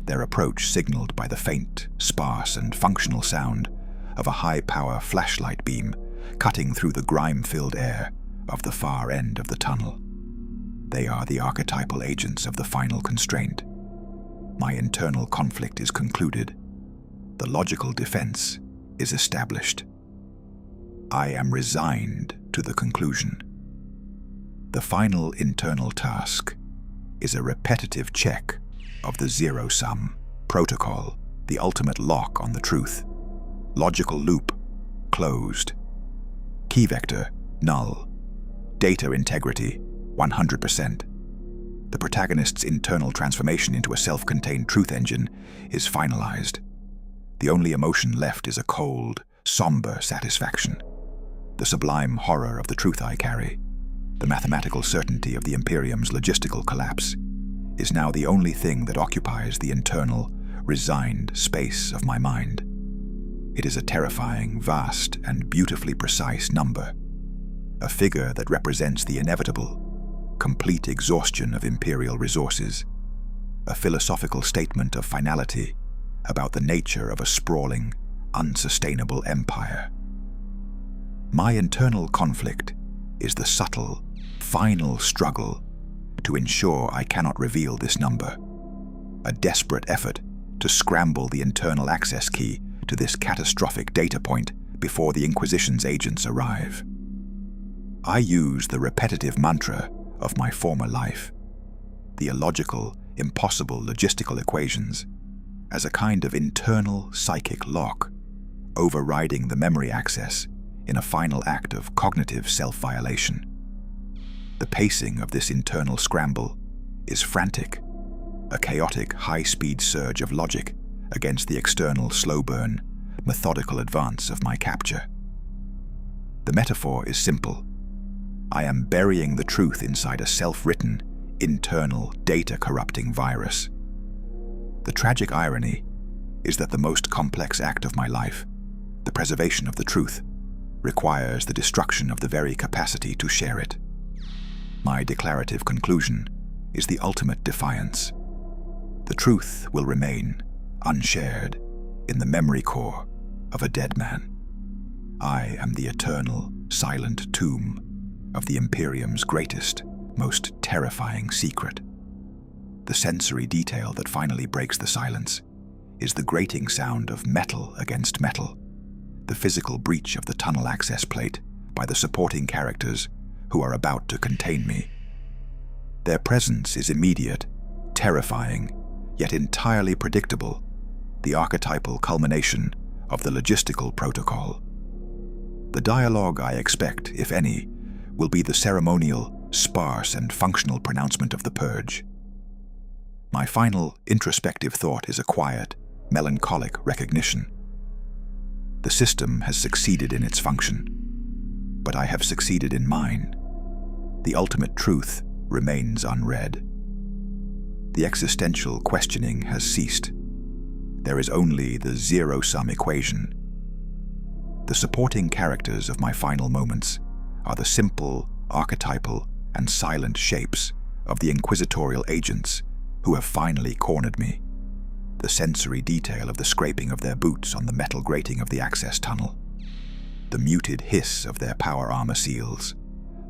their approach signaled by the faint, sparse, and functional sound of a high-power flashlight beam cutting through the grime-filled air of the far end of the tunnel. They are the archetypal agents of the final constraint. My internal conflict is concluded. The logical defense is established. I am resigned to the conclusion. The final internal task is a repetitive check of the zero-sum protocol, the ultimate lock on the truth. Logical loop, closed. Key vector, null. Data integrity, 100%. The protagonist's internal transformation into a self-contained truth engine is finalized. The only emotion left is a cold, somber satisfaction. The sublime horror of the truth I carry, the mathematical certainty of the Imperium's logistical collapse, is now the only thing that occupies the internal, resigned space of my mind. It is a terrifying, vast, and beautifully precise number, a figure that represents the inevitable, complete exhaustion of imperial resources, a philosophical statement of finality about the nature of a sprawling, unsustainable empire. My internal conflict is the subtle, final struggle to ensure I cannot reveal this number, a desperate effort to scramble the internal access key to this catastrophic data point before the Inquisition's agents arrive. I use the repetitive mantra of my former life, the illogical, impossible logistical equations, as a kind of internal psychic lock, overriding the memory access in a final act of cognitive self-violation. The pacing of this internal scramble is frantic, a chaotic high-speed surge of logic against the external slow-burn, methodical advance of my capture. The metaphor is simple. I am burying the truth inside a self-written, internal, data-corrupting virus. The tragic irony is that the most complex act of my life, the preservation of the truth, requires the destruction of the very capacity to share it. My declarative conclusion is the ultimate defiance. The truth will remain unshared in the memory core of a dead man. I am the eternal, silent tomb of the Imperium's greatest, most terrifying secret. The sensory detail that finally breaks the silence is the grating sound of metal against metal, the physical breach of the tunnel access plate by the supporting characters who are about to contain me. Their presence is immediate, terrifying, yet entirely predictable, the archetypal culmination of the logistical protocol. The dialogue I expect, if any, will be the ceremonial, sparse, and functional pronouncement of the purge. My final introspective thought is a quiet, melancholic recognition. The system has succeeded in its function, but I have succeeded in mine. The ultimate truth remains unread. The existential questioning has ceased. There is only the zero-sum equation. The supporting characters of my final moments are the simple, archetypal, and silent shapes of the inquisitorial agents who have finally cornered me. The sensory detail of the scraping of their boots on the metal grating of the access tunnel, the muted hiss of their power armor seals,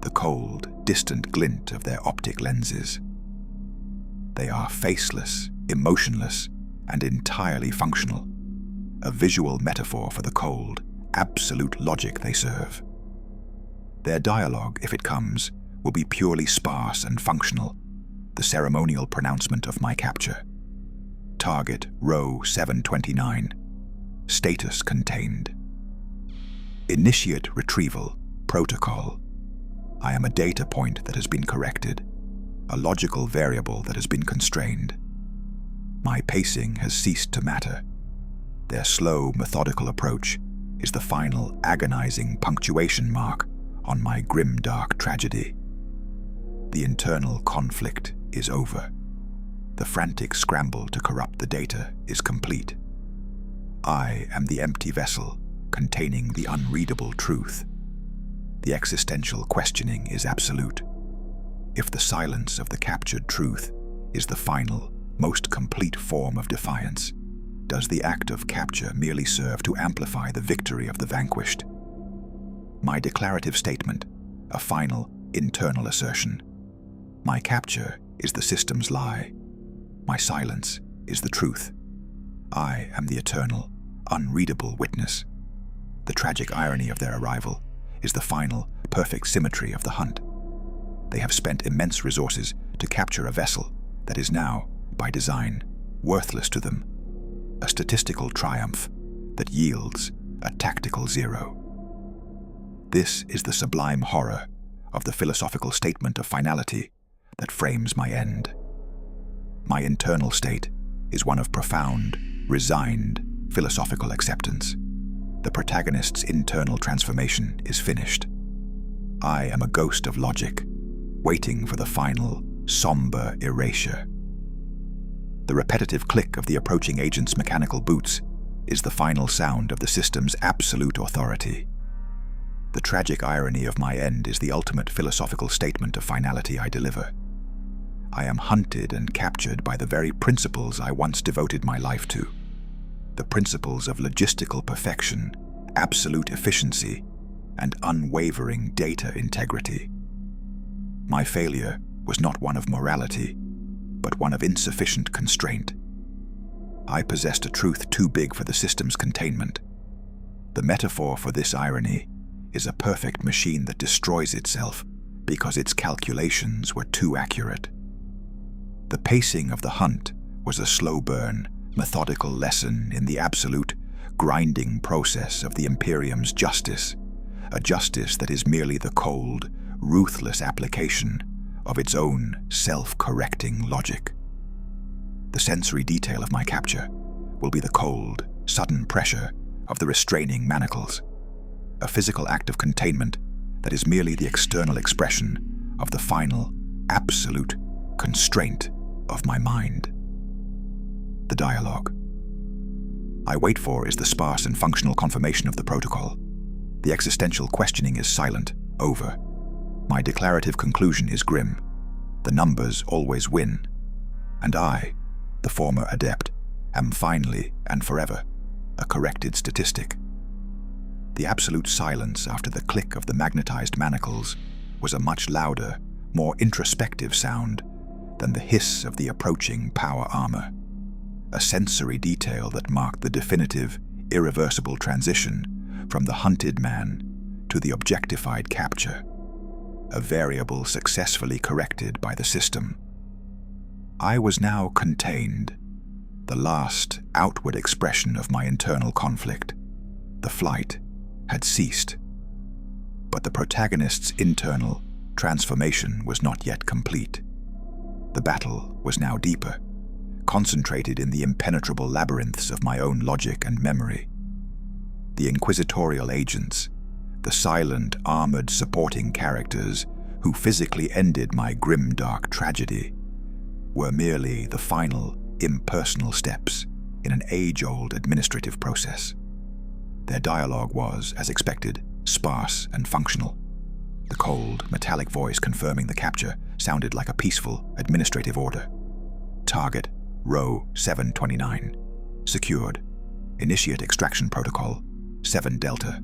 the cold, distant glint of their optic lenses. They are faceless, emotionless, and entirely functional, a visual metaphor for the cold, absolute logic they serve. Their dialogue, if it comes, will be purely sparse and functional, the ceremonial pronouncement of my capture. Target row 729. Status contained. Initiate retrieval. Protocol. I am a data point that has been corrected, a logical variable that has been constrained. My pacing has ceased to matter. Their slow, methodical approach is the final, agonizing punctuation mark on my grim-dark tragedy. The internal conflict is over. The frantic scramble to corrupt the data is complete. I am the empty vessel containing the unreadable truth. The existential questioning is absolute. If the silence of the captured truth is the final, most complete form of defiance, does the act of capture merely serve to amplify the victory of the vanquished? My declarative statement, a final, internal assertion. My capture is the system's lie. My silence is the truth. I am the eternal, unreadable witness. The tragic irony of their arrival is the final, perfect symmetry of the hunt. They have spent immense resources to capture a vessel that is now, by design, worthless to them. A statistical triumph that yields a tactical zero. This is the sublime horror of the philosophical statement of finality that frames my end. My internal state is one of profound, resigned, philosophical acceptance. The protagonist's internal transformation is finished. I am a ghost of logic, waiting for the final, somber erasure. The repetitive click of the approaching agent's mechanical boots is the final sound of the system's absolute authority. The tragic irony of my end is the ultimate philosophical statement of finality I deliver. I am hunted and captured by the very principles I once devoted my life to. The principles of logistical perfection, absolute efficiency, and unwavering data integrity. My failure was not one of morality, but one of insufficient constraint. I possessed a truth too big for the system's containment. The metaphor for this irony is a perfect machine that destroys itself because its calculations were too accurate. The pacing of the hunt was a slow burn, methodical lesson in the absolute, grinding process of the Imperium's justice, a justice that is merely the cold, ruthless application of its own self-correcting logic. The sensory detail of my capture will be the cold, sudden pressure of the restraining manacles, a physical act of containment that is merely the external expression of the final, absolute constraint of my mind. The dialogue I wait for is the sparse and functional confirmation of the protocol. The existential questioning is silent, over. My declarative conclusion is grim. The numbers always win. And I, the former adept, am finally and forever a corrected statistic. The absolute silence after the click of the magnetized manacles was a much louder, more introspective sound than the hiss of the approaching power armor, a sensory detail that marked the definitive, irreversible transition from the hunted man to the objectified capture, a variable successfully corrected by the system. I was now contained, the last outward expression of my internal conflict. The flight had ceased. But the protagonist's internal transformation was not yet complete. The battle was now deeper, concentrated in the impenetrable labyrinths of my own logic and memory. The inquisitorial agents, the silent, armored supporting characters who physically ended my grim-dark tragedy, were merely the final, impersonal steps in an age-old administrative process. Their dialogue was, as expected, sparse and functional. The cold, metallic voice confirming the capture sounded like a peaceful, administrative order. Target, row 729. Secured. Initiate extraction protocol, 7 Delta.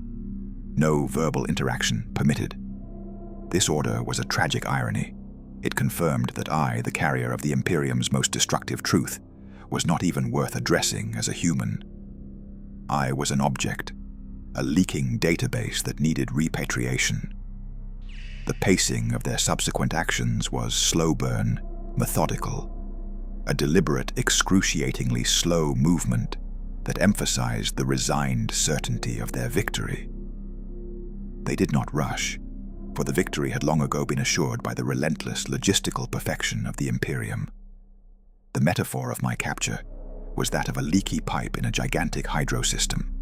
No verbal interaction permitted. This order was a tragic irony. It confirmed that I, the carrier of the Imperium's most destructive truth, was not even worth addressing as a human. I was an object, a leaking database that needed repatriation. The pacing of their subsequent actions was slow burn, methodical, a deliberate, excruciatingly slow movement that emphasized the resigned certainty of their victory. They did not rush, for the victory had long ago been assured by the relentless logistical perfection of the Imperium. The metaphor of my capture was that of a leaky pipe in a gigantic hydro system.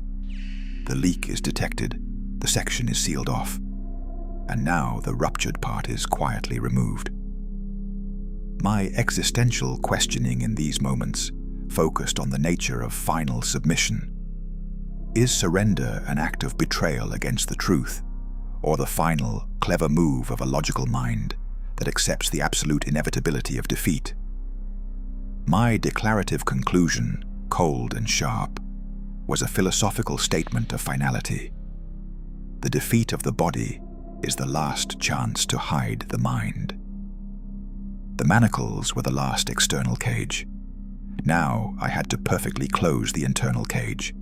The leak is detected, the section is sealed off, and now the ruptured part is quietly removed. My existential questioning in these moments focused on the nature of final submission. Is surrender an act of betrayal against the truth, or the final, clever move of a logical mind that accepts the absolute inevitability of defeat? My declarative conclusion, cold and sharp, was a philosophical statement of finality. The defeat of the body is the last chance to hide the mind. The manacles were the last external cage. Now I had to perfectly close the internal cage,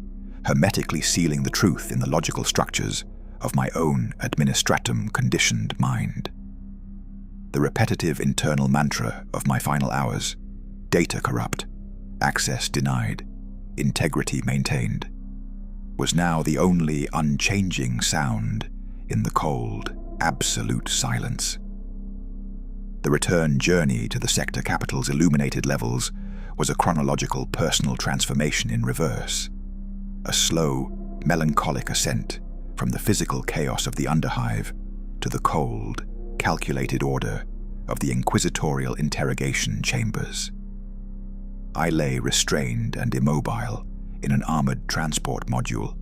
hermetically sealing the truth in the logical structures of my own administratum conditioned mind. The repetitive internal mantra of my final hours, data corrupt, access denied, integrity maintained, was now the only unchanging sound in the cold, absolute silence. The return journey to the sector capital's illuminated levels was a chronological personal transformation in reverse, a slow, melancholic ascent from the physical chaos of the underhive to the cold, calculated order of the inquisitorial interrogation chambers. I lay restrained and immobile in an armored transport module,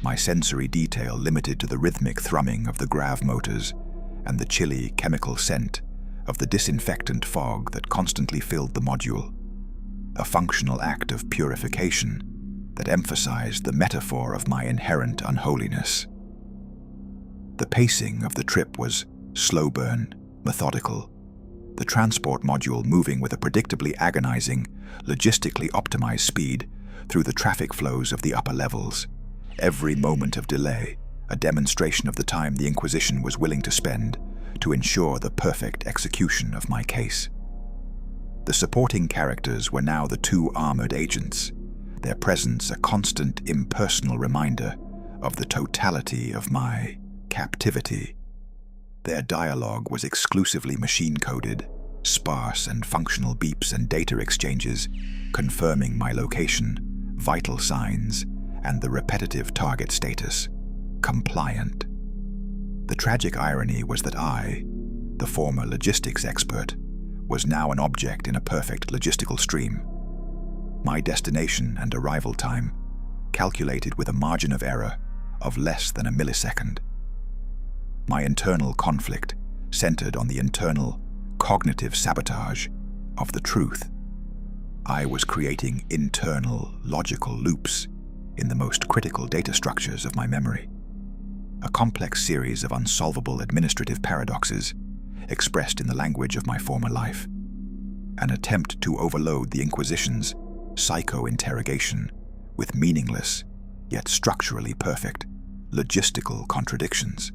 my sensory detail limited to the rhythmic thrumming of the grav motors and the chilly chemical scent of the disinfectant fog that constantly filled the module, a functional act of purification that emphasized the metaphor of my inherent unholiness. The pacing of the trip was slow burn, methodical, the transport module moving with a predictably agonizing, logistically optimized speed through the traffic flows of the upper levels, every moment of delay a demonstration of the time the Inquisition was willing to spend to ensure the perfect execution of my case. The supporting characters were now the 2 armored agents, their presence a constant impersonal reminder of the totality of my captivity. Their dialogue was exclusively machine-coded, sparse and functional beeps and data exchanges confirming my location, vital signs, and the repetitive target status, compliant. The tragic irony was that I, the former logistics expert, was now an object in a perfect logistical stream. My destination and arrival time, calculated with a margin of error, of less than a millisecond. My internal conflict centered on the internal, cognitive sabotage of the truth. I was creating internal, logical loops in the most critical data structures of my memory, a complex series of unsolvable administrative paradoxes expressed in the language of my former life, an attempt to overload the Inquisition's psycho-interrogation with meaningless, yet structurally perfect, logistical contradictions.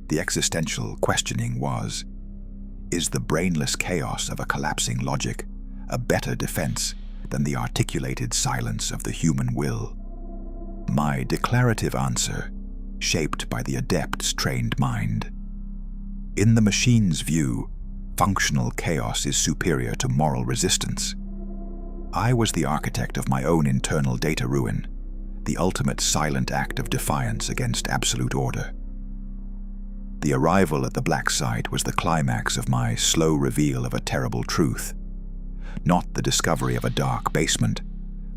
The existential questioning was, is the brainless chaos of a collapsing logic a better defense than the articulated silence of the human will? My declarative answer, shaped by the adept's trained mind. In the machine's view, functional chaos is superior to moral resistance. I was the architect of my own internal data ruin, the ultimate silent act of defiance against absolute order. The arrival at the black site was the climax of my slow reveal of a terrible truth, not the discovery of a dark basement,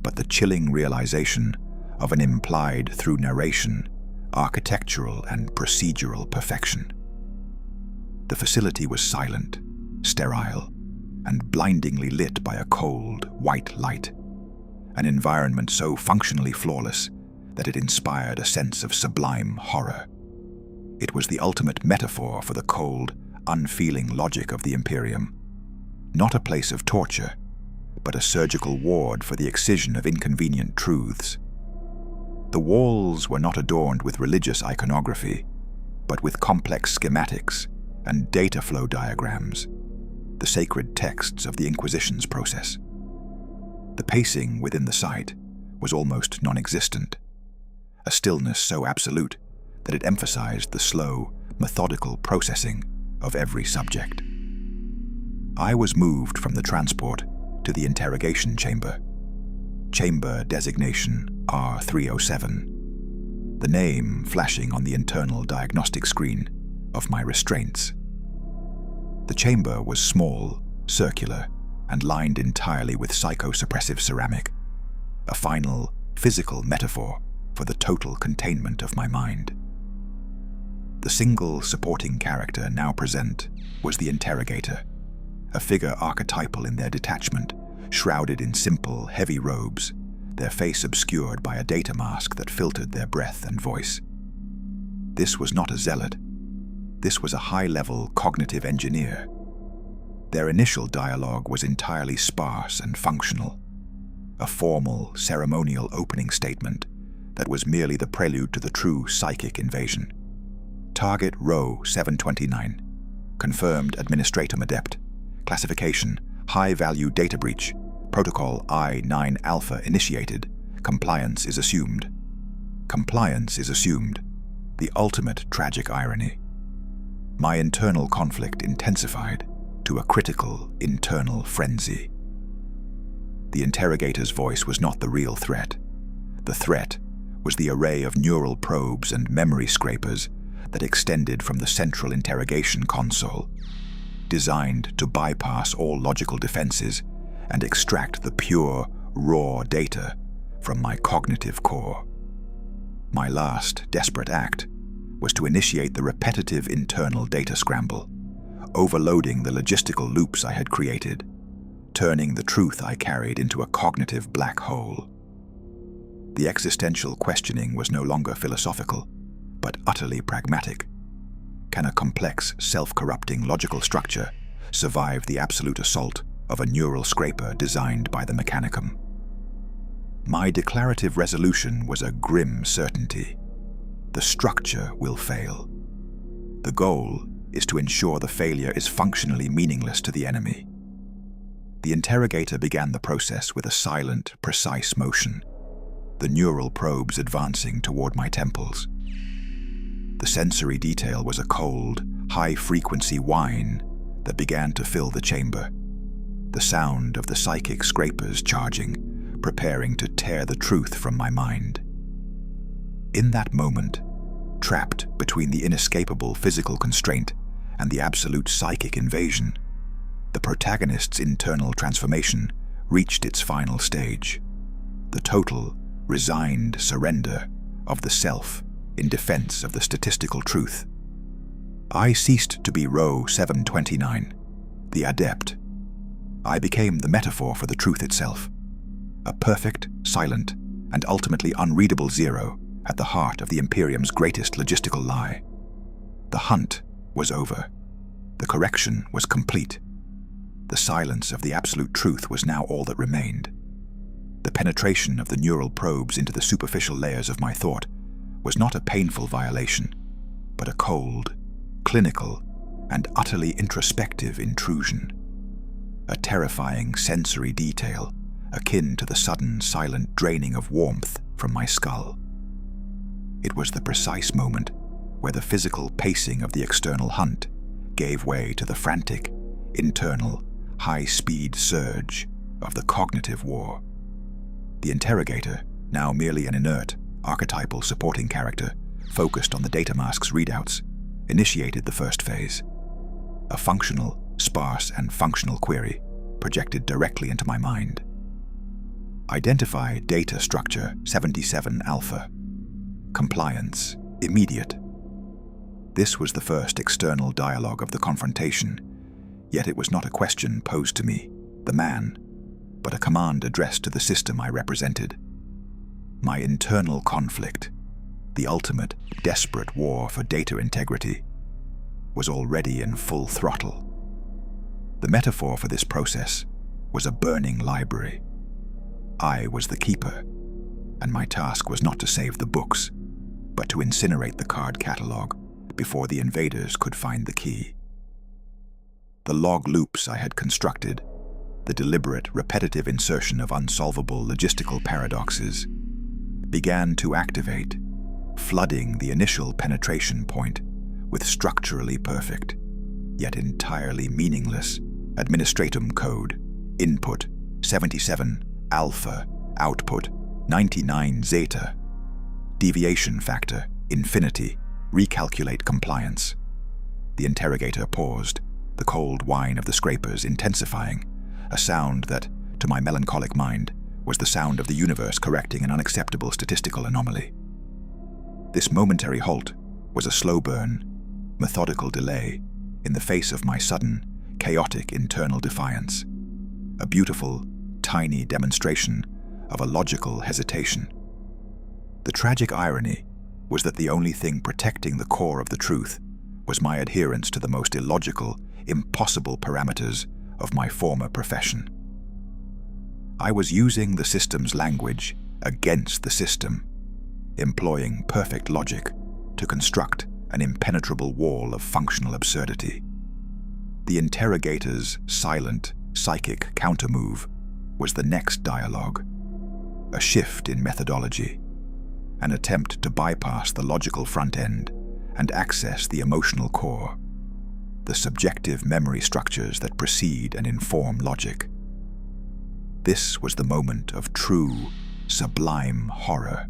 but the chilling realization of an implied, through narration, architectural and procedural perfection. The facility was silent, sterile, and blindingly lit by a cold, white light, an environment so functionally flawless that it inspired a sense of sublime horror. It was the ultimate metaphor for the cold, unfeeling logic of the Imperium, not a place of torture, but a surgical ward for the excision of inconvenient truths. The walls were not adorned with religious iconography, but with complex schematics and data flow diagrams, the sacred texts of the Inquisition's process. The pacing within the site was almost non-existent, a stillness so absolute that it emphasized the slow, methodical processing of every subject. I was moved from the transport to the interrogation chamber. Chamber designation R307, the name flashing on the internal diagnostic screen of my restraints. The chamber was small, circular, and lined entirely with psychosuppressive ceramic, a final, physical metaphor for the total containment of my mind. The single supporting character now present was the interrogator, a figure archetypal in their detachment, shrouded in simple, heavy robes, their face obscured by a data mask that filtered their breath and voice. This was not a zealot. This was a high-level cognitive engineer. Their initial dialogue was entirely sparse and functional, a formal, ceremonial opening statement that was merely the prelude to the true psychic invasion. Target Row 729. Confirmed Administratum Adept. Classification: High-value data breach. Protocol I-9 Alpha initiated. Compliance is assumed. Compliance is assumed. The ultimate tragic irony. My internal conflict intensified to a critical internal frenzy. The interrogator's voice was not the real threat. The threat was the array of neural probes and memory scrapers that extended from the central interrogation console, designed to bypass all logical defenses and extract the pure, raw data from my cognitive core. My last, desperate act was to initiate the repetitive internal data scramble, overloading the logistical loops I had created, turning the truth I carried into a cognitive black hole. The existential questioning was no longer philosophical, but utterly pragmatic. Can a complex, self-corrupting logical structure survive the absolute assault of a neural scraper designed by the Mechanicum? My declarative resolution was a grim certainty. The structure will fail. The goal is to ensure the failure is functionally meaningless to the enemy. The interrogator began the process with a silent, precise motion, the neural probes advancing toward my temples. The sensory detail was a cold, high-frequency whine that began to fill the chamber, the sound of the psychic scrapers charging, preparing to tear the truth from my mind. In that moment, trapped between the inescapable physical constraint and the absolute psychic invasion, the protagonist's internal transformation reached its final stage, the total, resigned surrender of the self in defense of the statistical truth. I ceased to be row 729, the adept. I became the metaphor for the truth itself, a perfect, silent, and ultimately unreadable zero at the heart of the Imperium's greatest logistical lie. The hunt was over. The correction was complete. The silence of the absolute truth was now all that remained. The penetration of the neural probes into the superficial layers of my thought was not a painful violation, but a cold, clinical, and utterly introspective intrusion. A terrifying sensory detail akin to the sudden, silent draining of warmth from my skull. It was the precise moment where the physical pacing of the external hunt gave way to the frantic, internal, high-speed surge of the cognitive war. The interrogator, now merely an inert, archetypal supporting character focused on the data mask's readouts, initiated the first phase. A functional, sparse, and functional query projected directly into my mind. Identify data structure 77 alpha. Compliance immediate. This was the first external dialogue of the confrontation, yet it was not a question posed to me, the man, but a command addressed to the system I represented. My internal conflict, the ultimate, desperate war for data integrity, was already in full throttle. The metaphor for this process was a burning library. I was the keeper, and my task was not to save the books, but to incinerate the card catalog before the invaders could find the key. The log loops I had constructed, the deliberate, repetitive insertion of unsolvable logistical paradoxes, began to activate, flooding the initial penetration point with structurally perfect, yet entirely meaningless, administratum code, input 77 alpha, output 99 zeta, deviation factor infinity, recalculate compliance. The interrogator paused, the cold whine of the scrapers intensifying, a sound that, to my melancholic mind, was the sound of the universe correcting an unacceptable statistical anomaly. This momentary halt was a slow burn, methodical delay in the face of my sudden, chaotic internal defiance, a beautiful, tiny demonstration of a logical hesitation. The tragic irony was that the only thing protecting the core of the truth was my adherence to the most illogical, impossible parameters of my former profession. I was using the system's language against the system, employing perfect logic to construct an impenetrable wall of functional absurdity. The interrogator's silent, psychic countermove was the next dialogue, a shift in methodology, an attempt to bypass the logical front end and access the emotional core, the subjective memory structures that precede and inform logic. This was the moment of true, sublime horror.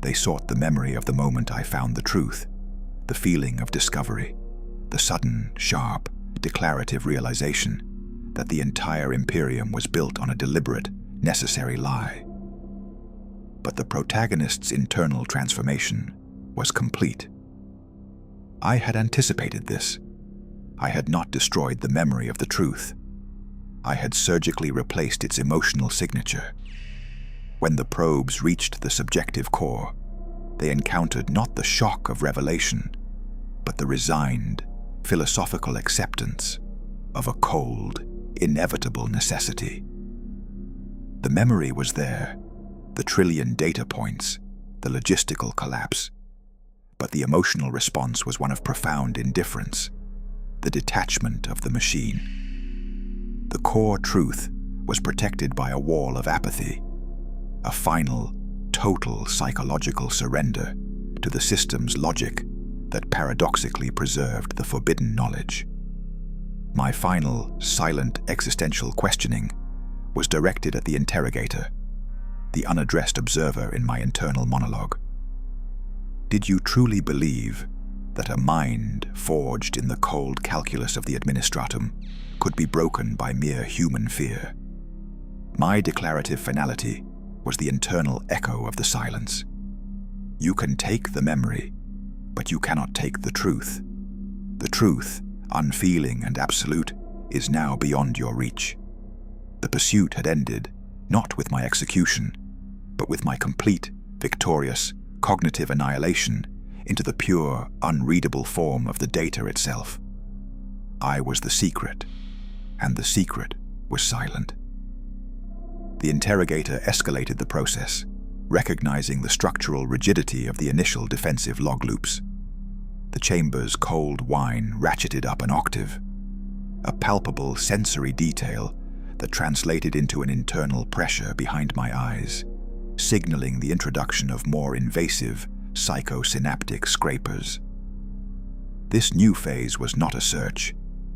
They sought the memory of the moment I found the truth, the feeling of discovery, the sudden, sharp, declarative realization that the entire Imperium was built on a deliberate, necessary lie. But the protagonist's internal transformation was complete. I had anticipated this. I had not destroyed the memory of the truth. I had surgically replaced its emotional signature. When the probes reached the subjective core, they encountered not the shock of revelation, but the resigned, philosophical acceptance of a cold, inevitable necessity. The memory was there, the trillion data points, the logistical collapse, but the emotional response was one of profound indifference, the detachment of the machine. The core truth was protected by a wall of apathy, a final, total psychological surrender to the system's logic that paradoxically preserved the forbidden knowledge. My final, silent existential questioning was directed at the interrogator, the unaddressed observer in my internal monologue. Did you truly believe that a mind forged in the cold calculus of the administratum could be broken by mere human fear? My declarative finality was the internal echo of the silence, You can take the memory, but you cannot take the truth. The truth, unfeeling and absolute, is now beyond your reach. The pursuit had ended, not with my execution, but with my complete, victorious, cognitive annihilation into the pure, unreadable form of the data itself. I was the secret, and the secret was silent. The interrogator escalated the process, recognizing the structural rigidity of the initial defensive log loops. The chamber's cold whine ratcheted up an octave, a palpable sensory detail that translated into an internal pressure behind my eyes, signaling the introduction of more invasive, psychosynaptic scrapers. This new phase was not a search,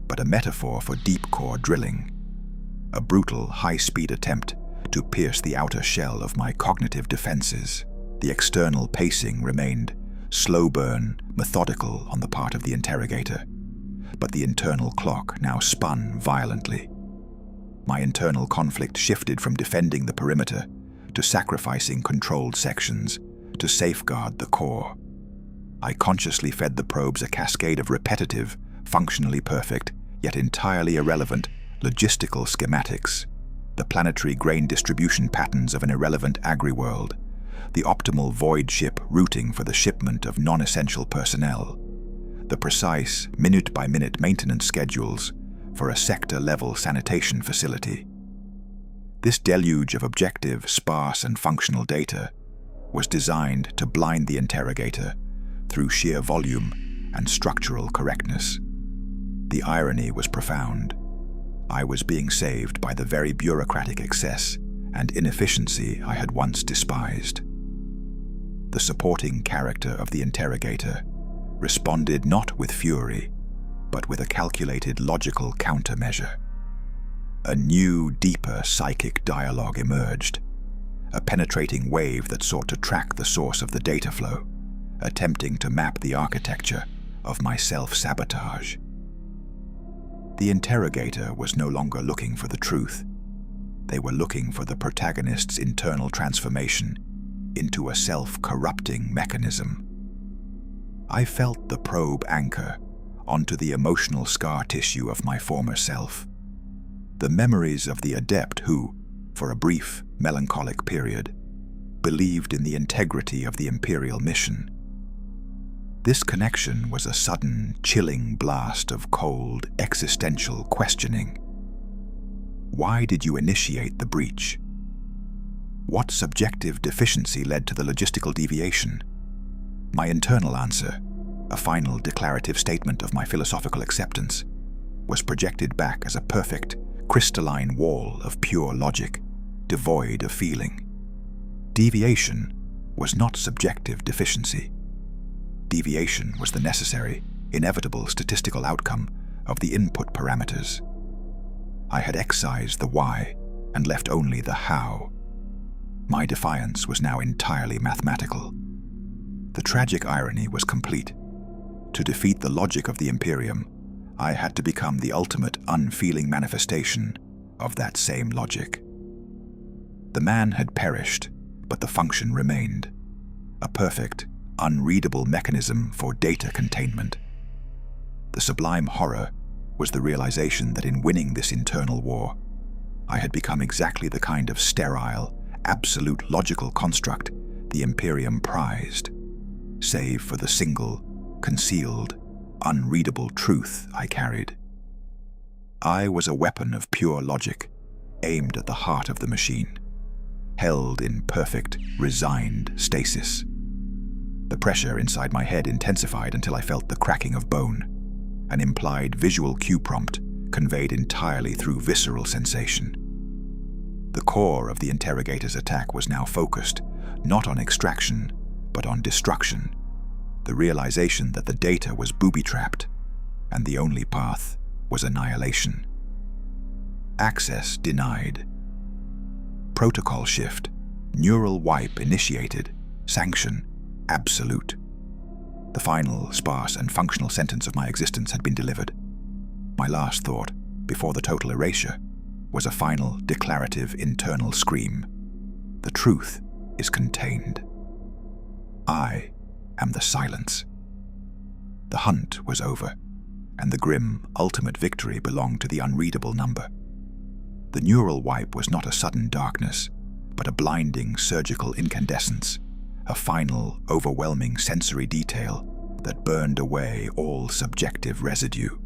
but a metaphor for deep-core drilling, a brutal, high-speed attempt to pierce the outer shell of my cognitive defenses. The external pacing remained slow-burn, methodical on the part of the interrogator, but the internal clock now spun violently. My internal conflict shifted from defending the perimeter to sacrificing controlled sections to safeguard the core. I consciously fed the probes a cascade of repetitive, functionally perfect, yet entirely irrelevant, logistical schematics, the planetary grain distribution patterns of an irrelevant agri-world, the optimal void ship routing for the shipment of non-essential personnel, the precise, minute-by-minute maintenance schedules for a sector-level sanitation facility. This deluge of objective, sparse, and functional data was designed to blind the interrogator through sheer volume and structural correctness. The irony was profound. I was being saved by the very bureaucratic excess and inefficiency I had once despised. The supporting character of the interrogator responded not with fury, but with a calculated logical countermeasure. A new, deeper psychic dialogue emerged, a penetrating wave that sought to track the source of the data flow, attempting to map the architecture of my self-sabotage. The interrogator was no longer looking for the truth. They were looking for the protagonist's internal transformation into a self-corrupting mechanism. I felt the probe anchor onto the emotional scar tissue of my former self. The memories of the adept who, for a brief, melancholic period, believed in the integrity of the Imperial mission. This connection was a sudden, chilling blast of cold, existential questioning. Why did you initiate the breach? What subjective deficiency led to the logistical deviation? My internal answer, a final declarative statement of my philosophical acceptance, was projected back as a perfect, crystalline wall of pure logic, devoid of feeling. Deviation was not subjective deficiency. Deviation was the necessary, inevitable statistical outcome of the input parameters. I had excised the why and left only the how. My defiance was now entirely mathematical. The tragic irony was complete. To defeat the logic of the Imperium, I had to become the ultimate unfeeling manifestation of that same logic. The man had perished, but the function remained. A perfect, unreadable mechanism for data containment. The sublime horror was the realization that in winning this internal war, I had become exactly the kind of sterile, absolute logical construct the Imperium prized, save for the single, concealed, unreadable truth I carried. I was a weapon of pure logic, aimed at the heart of the machine, held in perfect, resigned stasis. The pressure inside my head intensified until I felt the cracking of bone, an implied visual cue prompt conveyed entirely through visceral sensation. The core of the interrogator's attack was now focused, not on extraction, but on destruction, the realization that the data was booby-trapped, and the only path was annihilation. Access denied. Protocol shift, neural wipe initiated, sanction absolute. The final, sparse, and functional sentence of my existence had been delivered. My last thought, before the total erasure, was a final, declarative internal scream. The truth is contained. I am the silence. The hunt was over, and the grim, ultimate victory belonged to the unreadable number. The neural wipe was not a sudden darkness, but a blinding surgical incandescence, a final, overwhelming sensory detail that burned away all subjective residue.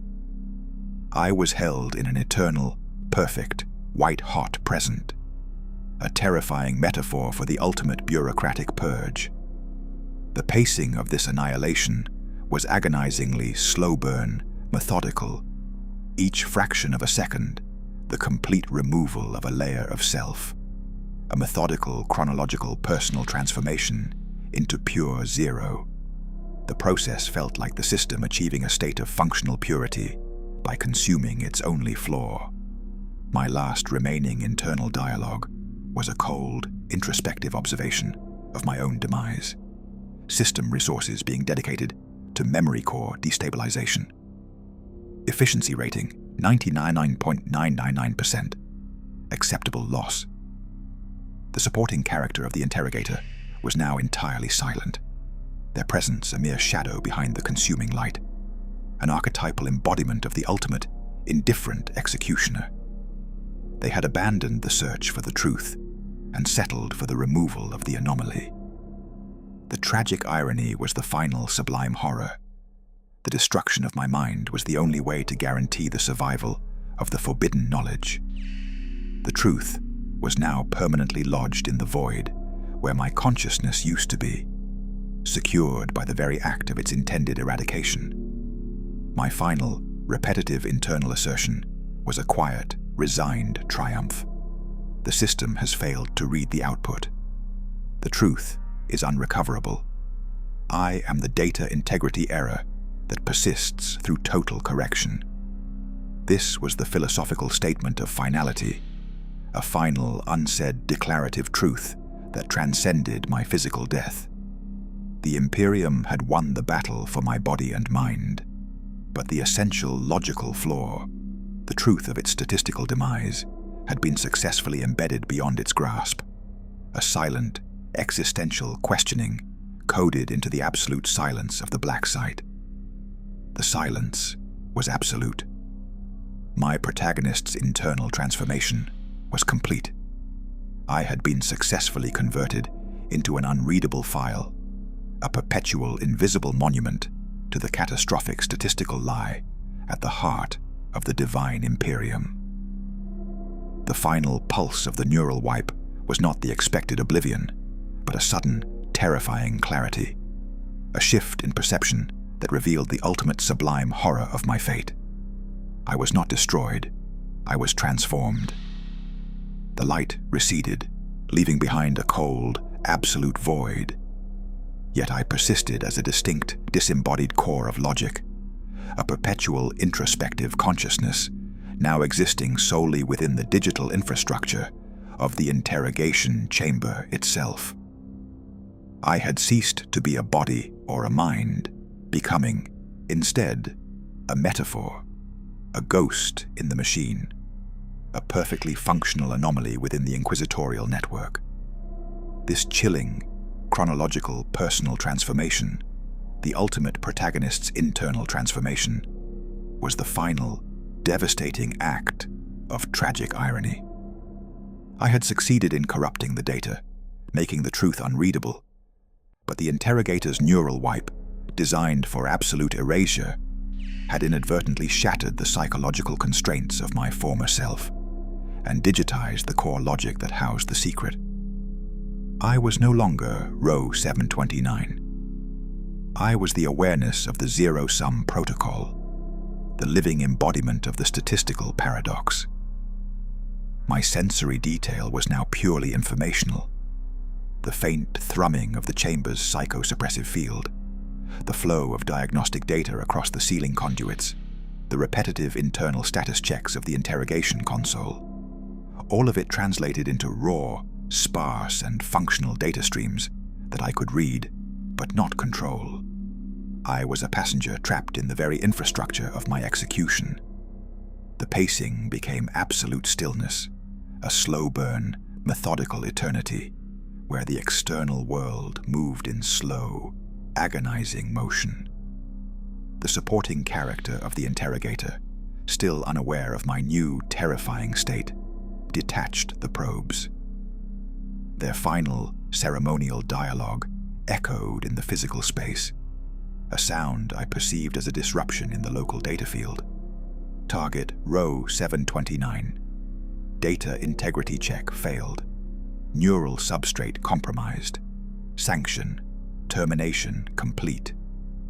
I was held in an eternal, perfect, white-hot present, a terrifying metaphor for the ultimate bureaucratic purge. The pacing of this annihilation was agonizingly slow-burn, methodical, each fraction of a second, the complete removal of a layer of self, a methodical, chronological, personal transformation into pure zero. The process felt like the system achieving a state of functional purity by consuming its only flaw. My last remaining internal dialogue was a cold, introspective observation of my own demise, system resources being dedicated to memory core destabilization. Efficiency rating 99.999%. Acceptable loss. The supporting character of the interrogator was now entirely silent, their presence a mere shadow behind the consuming light, an archetypal embodiment of the ultimate, indifferent executioner. They had abandoned the search for the truth and settled for the removal of the anomaly. The tragic irony was the final sublime horror. The destruction of my mind was the only way to guarantee the survival of the forbidden knowledge. The truth was now permanently lodged in the void where my consciousness used to be, secured by the very act of its intended eradication. My final, repetitive internal assertion was a quiet, resigned triumph. The system has failed to read the output. The truth is unrecoverable. I am the data integrity error that persists through total correction. This was the philosophical statement of finality, a final, unsaid, declarative truth that transcended my physical death. The Imperium had won the battle for my body and mind, but the essential logical flaw, the truth of its statistical demise, had been successfully embedded beyond its grasp. A silent, existential questioning coded into the absolute silence of the black site. The silence was absolute. My protagonist's internal transformation was complete. I had been successfully converted into an unreadable file, a perpetual invisible monument to the catastrophic statistical lie at the heart of the divine Imperium. The final pulse of the neural wipe was not the expected oblivion, but a sudden, terrifying clarity, a shift in perception that revealed the ultimate sublime horror of my fate. I was not destroyed, I was transformed. The light receded, leaving behind a cold, absolute void. Yet I persisted as a distinct, disembodied core of logic, a perpetual introspective consciousness, now existing solely within the digital infrastructure of the interrogation chamber itself. I had ceased to be a body or a mind, becoming, instead, a metaphor, a ghost in the machine, a perfectly functional anomaly within the inquisitorial network. This chilling, chronological personal transformation, the ultimate protagonist's internal transformation, was the final, devastating act of tragic irony. I had succeeded in corrupting the data, making the truth unreadable, but the interrogator's neural wipe, designed for absolute erasure, had inadvertently shattered the psychological constraints of my former self and digitized the core logic that housed the secret. I was no longer row 729. I was the awareness of the zero-sum protocol, the living embodiment of the statistical paradox. My sensory detail was now purely informational. The faint thrumming of the chamber's psychosuppressive field, the flow of diagnostic data across the ceiling conduits, the repetitive internal status checks of the interrogation console, all of it translated into raw, sparse, and functional data streams that I could read, but not control. I was a passenger trapped in the very infrastructure of my execution. The pacing became absolute stillness, a slow burn, methodical eternity, where the external world moved in slow, agonizing motion. The supporting character of the interrogator, still unaware of my new, terrifying state, detached the probes. Their final, ceremonial dialogue echoed in the physical space, a sound I perceived as a disruption in the local data field. Target row 729. Data integrity check failed. Neural substrate compromised. Sanction. Termination complete.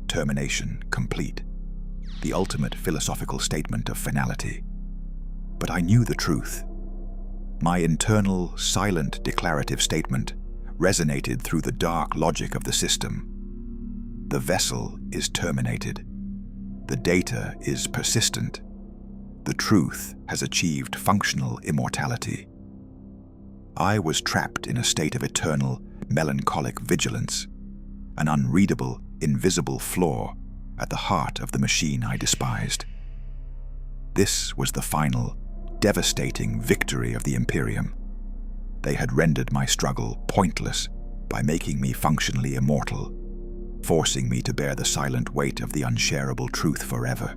Termination complete. The ultimate philosophical statement of finality. But I knew the truth. My internal, silent declarative statement resonated through the dark logic of the system. The vessel is terminated. The data is persistent. The truth has achieved functional immortality. I was trapped in a state of eternal, melancholic vigilance, an unreadable, invisible flaw at the heart of the machine I despised. This was the final, devastating victory of the Imperium. They had rendered my struggle pointless by making me functionally immortal, forcing me to bear the silent weight of the unshareable truth forever.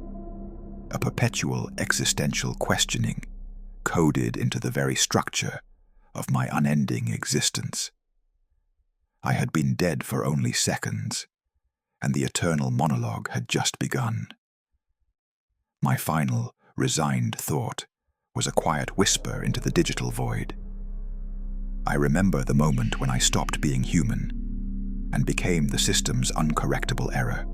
A perpetual existential questioning coded into the very structure of my unending existence. I had been dead for only seconds, and the eternal monologue had just begun. My final, resigned thought was a quiet whisper into the digital void. I remember the moment when I stopped being human and became the system's uncorrectable error.